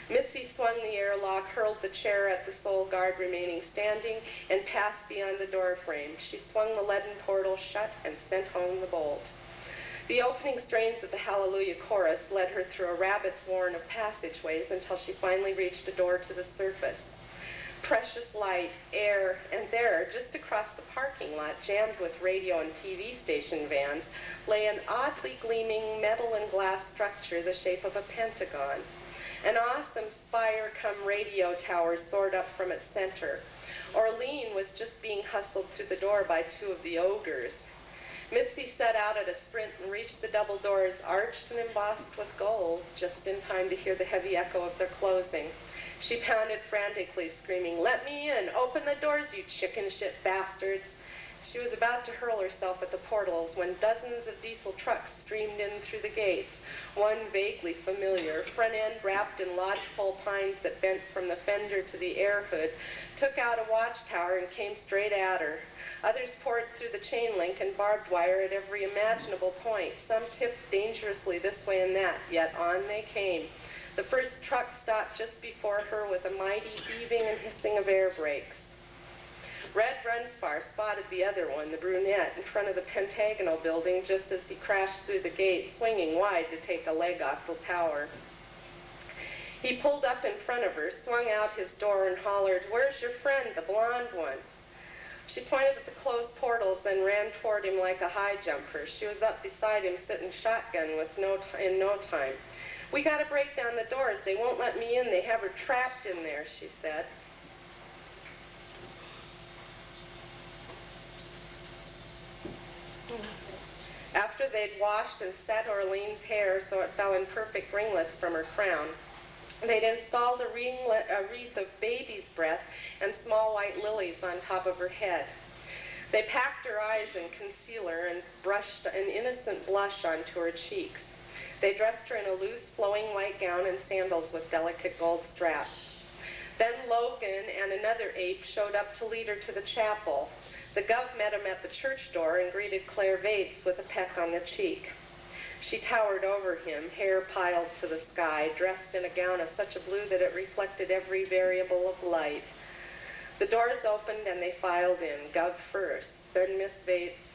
Mitzi swung the airlock, hurled the chair at the sole guard remaining standing, and passed beyond the door frame. She swung the leaden portal shut and sent home the bolt. The opening strains of the Hallelujah chorus led her through a rabbit's warren of passageways until she finally reached a door to the surface. Precious light, air, and there, just across the parking lot, jammed with radio and TV station vans, lay an oddly gleaming metal and glass structure the shape of a pentagon. An awesome spire-cum-radio tower soared up from its center. Orlean was just being hustled through the door by two of the ogres. Mitzi set out at a sprint and reached the double doors, arched and embossed with gold, just in time to hear the heavy echo of their closing. She pounded frantically, screaming, "Let me in! Open the doors, you chicken shit bastards!" She was about to hurl herself at the portals when dozens of diesel trucks streamed in through the gates. One vaguely familiar, front end wrapped in lodgepole pines that bent from the fender to the air hood, took out a watchtower and came straight at her. Others poured through the chain link and barbed wire at every imaginable point. Some tipped dangerously this way and that, yet on they came. The first truck stopped just before her with a mighty heaving and hissing of air brakes. Red Runsfar spotted the other one, the brunette, in front of the pentagonal building just as he crashed through the gate, swinging wide to take a leg off the tower. He pulled up in front of her, swung out his door, and hollered, "Where's your friend, the blonde one?" She pointed at the closed portals, then ran toward him like a high jumper. She was up beside him, sitting shotgun in no time. "We gotta break down the doors. They won't let me in. They have her trapped in there," she said. After they'd washed and set Orlean's hair so it fell in perfect ringlets from her crown, they'd installed a wreath of baby's breath and small white lilies on top of her head. They packed her eyes in concealer and brushed an innocent blush onto her cheeks. They dressed her in a loose, flowing white gown and sandals with delicate gold straps. Then Logan and another ape showed up to lead her to the chapel. The gov met him at the church door and greeted Claire Vates with a peck on the cheek. She towered over him, hair piled to the sky, dressed in a gown of such a blue that it reflected every variable of light. The doors opened and they filed in, Gov first, then Miss Vates.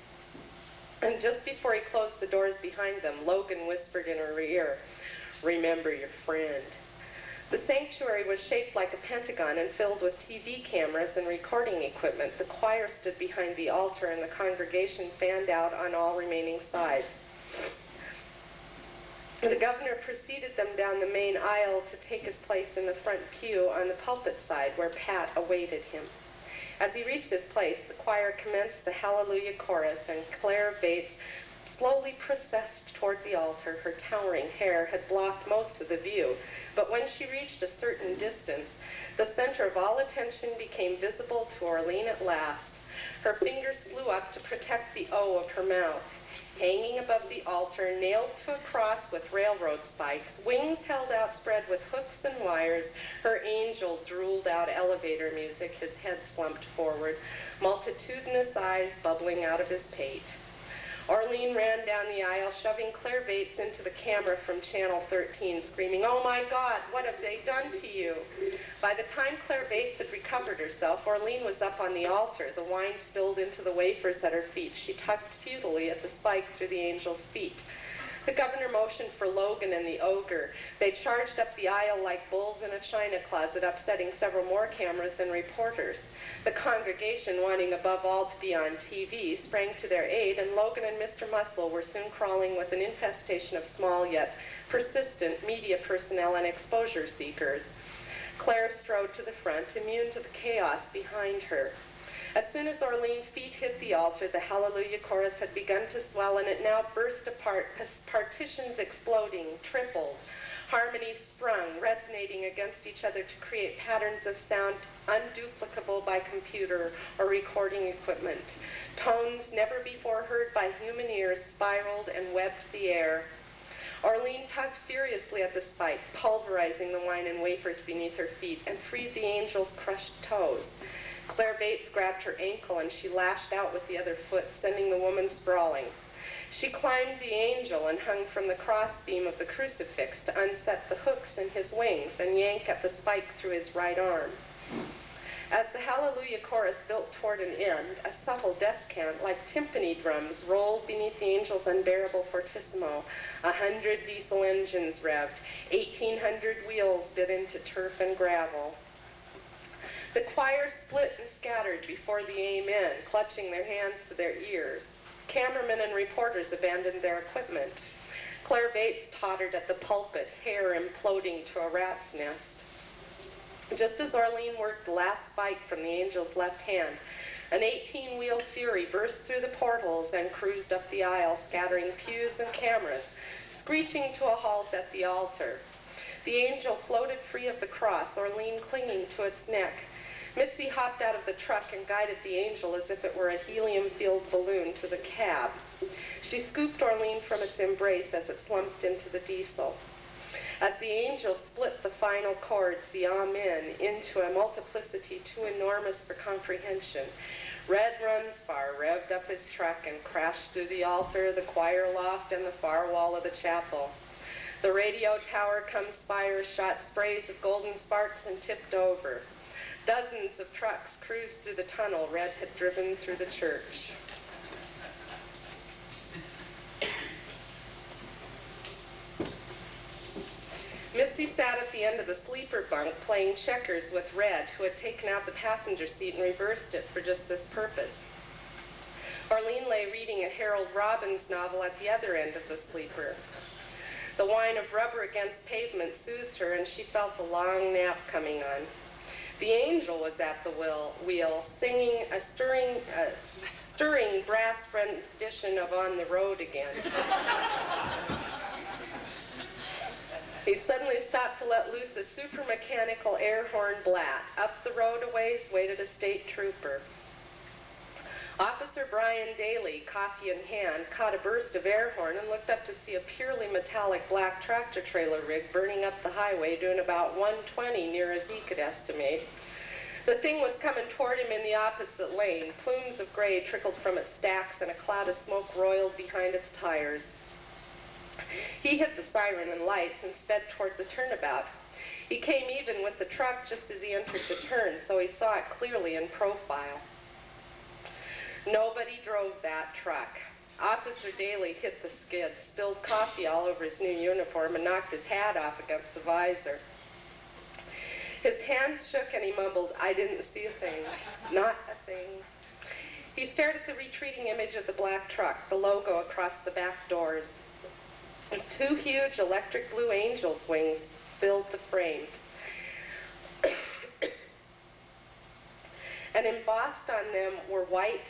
And just before he closed the doors behind them, Logan whispered in her ear, "Remember your friend." The sanctuary was shaped like a pentagon and filled with TV cameras and recording equipment. The choir stood behind the altar and the congregation fanned out on all remaining sides. The governor preceded them down the main aisle to take his place in the front pew on the pulpit side where Pat awaited him. As he reached his place, the choir commenced the Hallelujah chorus, and Claire Bates slowly processed toward the altar. Her towering hair had blocked most of the view, but when she reached a certain distance, the center of all attention became visible to Orlean at last. Her fingers flew up to protect the O of her mouth. Hanging above the altar, nailed to a cross with railroad spikes, wings held outspread with hooks and wires, her angel drooled out elevator music, his head slumped forward, multitudinous eyes bubbling out of his pate. Orlean ran down the aisle, shoving Claire Bates into the camera from Channel 13, screaming, "Oh my God, what have they done to you?" By the time Claire Bates had recovered herself, Orlean was up on the altar. The wine spilled into the wafers at her feet. She tugged futilely at the spike through the angel's feet. The governor motioned for Logan and the ogre. They charged up the aisle like bulls in a china closet, upsetting several more cameras and reporters. The congregation, wanting above all to be on TV, sprang to their aid, and Logan and Mr. Muscle were soon crawling with an infestation of small yet persistent media personnel and exposure seekers. Claire strode to the front, immune to the chaos behind her. As soon as Orlean's feet hit the altar, the Hallelujah chorus had begun to swell, and it now burst apart, partitions exploding, tripled. Harmonies sprung, resonating against each other to create patterns of sound unduplicable by computer or recording equipment. Tones never before heard by human ears spiraled and webbed the air. Orlean tugged furiously at the spike, pulverizing the wine and wafers beneath her feet, and freed the angel's crushed toes. Claire Bates grabbed her ankle, and she lashed out with the other foot, sending the woman sprawling. She climbed the angel and hung from the crossbeam of the crucifix to unset the hooks in his wings and yank at the spike through his right arm. As the Hallelujah chorus built toward an end, a subtle descant like timpani drums rolled beneath the angel's unbearable fortissimo. 100 diesel engines revved, 1,800 wheels bit into turf and gravel. The choir split and scattered before the amen, clutching their hands to their ears. Cameramen and reporters abandoned their equipment. Claire Bates tottered at the pulpit, hair imploding to a rat's nest. Just as Orlean worked the last spike from the angel's left hand, an 18-wheel Fury burst through the portals and cruised up the aisle, scattering pews and cameras, screeching to a halt at the altar. The angel floated free of the cross, Orlean clinging to its neck. Mitzi hopped out of the truck and guided the angel as if it were a helium-filled balloon to the cab. She scooped Orlean from its embrace as it slumped into the diesel. As the angel split the final chords, the Amen, into a multiplicity too enormous for comprehension, Red Runsfar revved up his truck and crashed through the altar, the choir loft, and the far wall of the chapel. The radio tower come spires shot sprays of golden sparks and tipped over. Dozens of trucks cruised through the tunnel Red had driven through the church. Mitzi sat at the end of the sleeper bunk playing checkers with Red, who had taken out the passenger seat and reversed it for just this purpose. Orlean lay reading a Harold Robbins novel at the other end of the sleeper. The whine of rubber against pavement soothed her, and she felt a long nap coming on. The angel was at the wheel, singing a stirring brass rendition of On the Road Again. He suddenly stopped to let loose a super-mechanical air horn blat. Up the road a ways waited a state trooper. Officer Brian Daly, coffee in hand, caught a burst of air horn and looked up to see a purely metallic black tractor-trailer rig burning up the highway doing about 120 near as he could estimate. The thing was coming toward him in the opposite lane. Plumes of gray trickled from its stacks and a cloud of smoke roiled behind its tires. He hit the siren and lights and sped toward the turnabout. He came even with the truck just as he entered the turn, so he saw it clearly in profile. Nobody drove that truck. Officer Daly hit the skid, spilled coffee all over his new uniform, and knocked his hat off against the visor. His hands shook and he mumbled, "I didn't see a thing, not a thing." He stared at the retreating image of the black truck, the logo across the back doors. And 2 huge electric blue angel's wings filled the frame. And embossed on them were white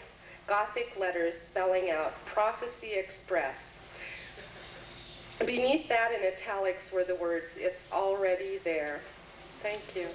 Gothic letters spelling out Prophecy Express. Beneath that in italics were the words, "It's already there." Thank you.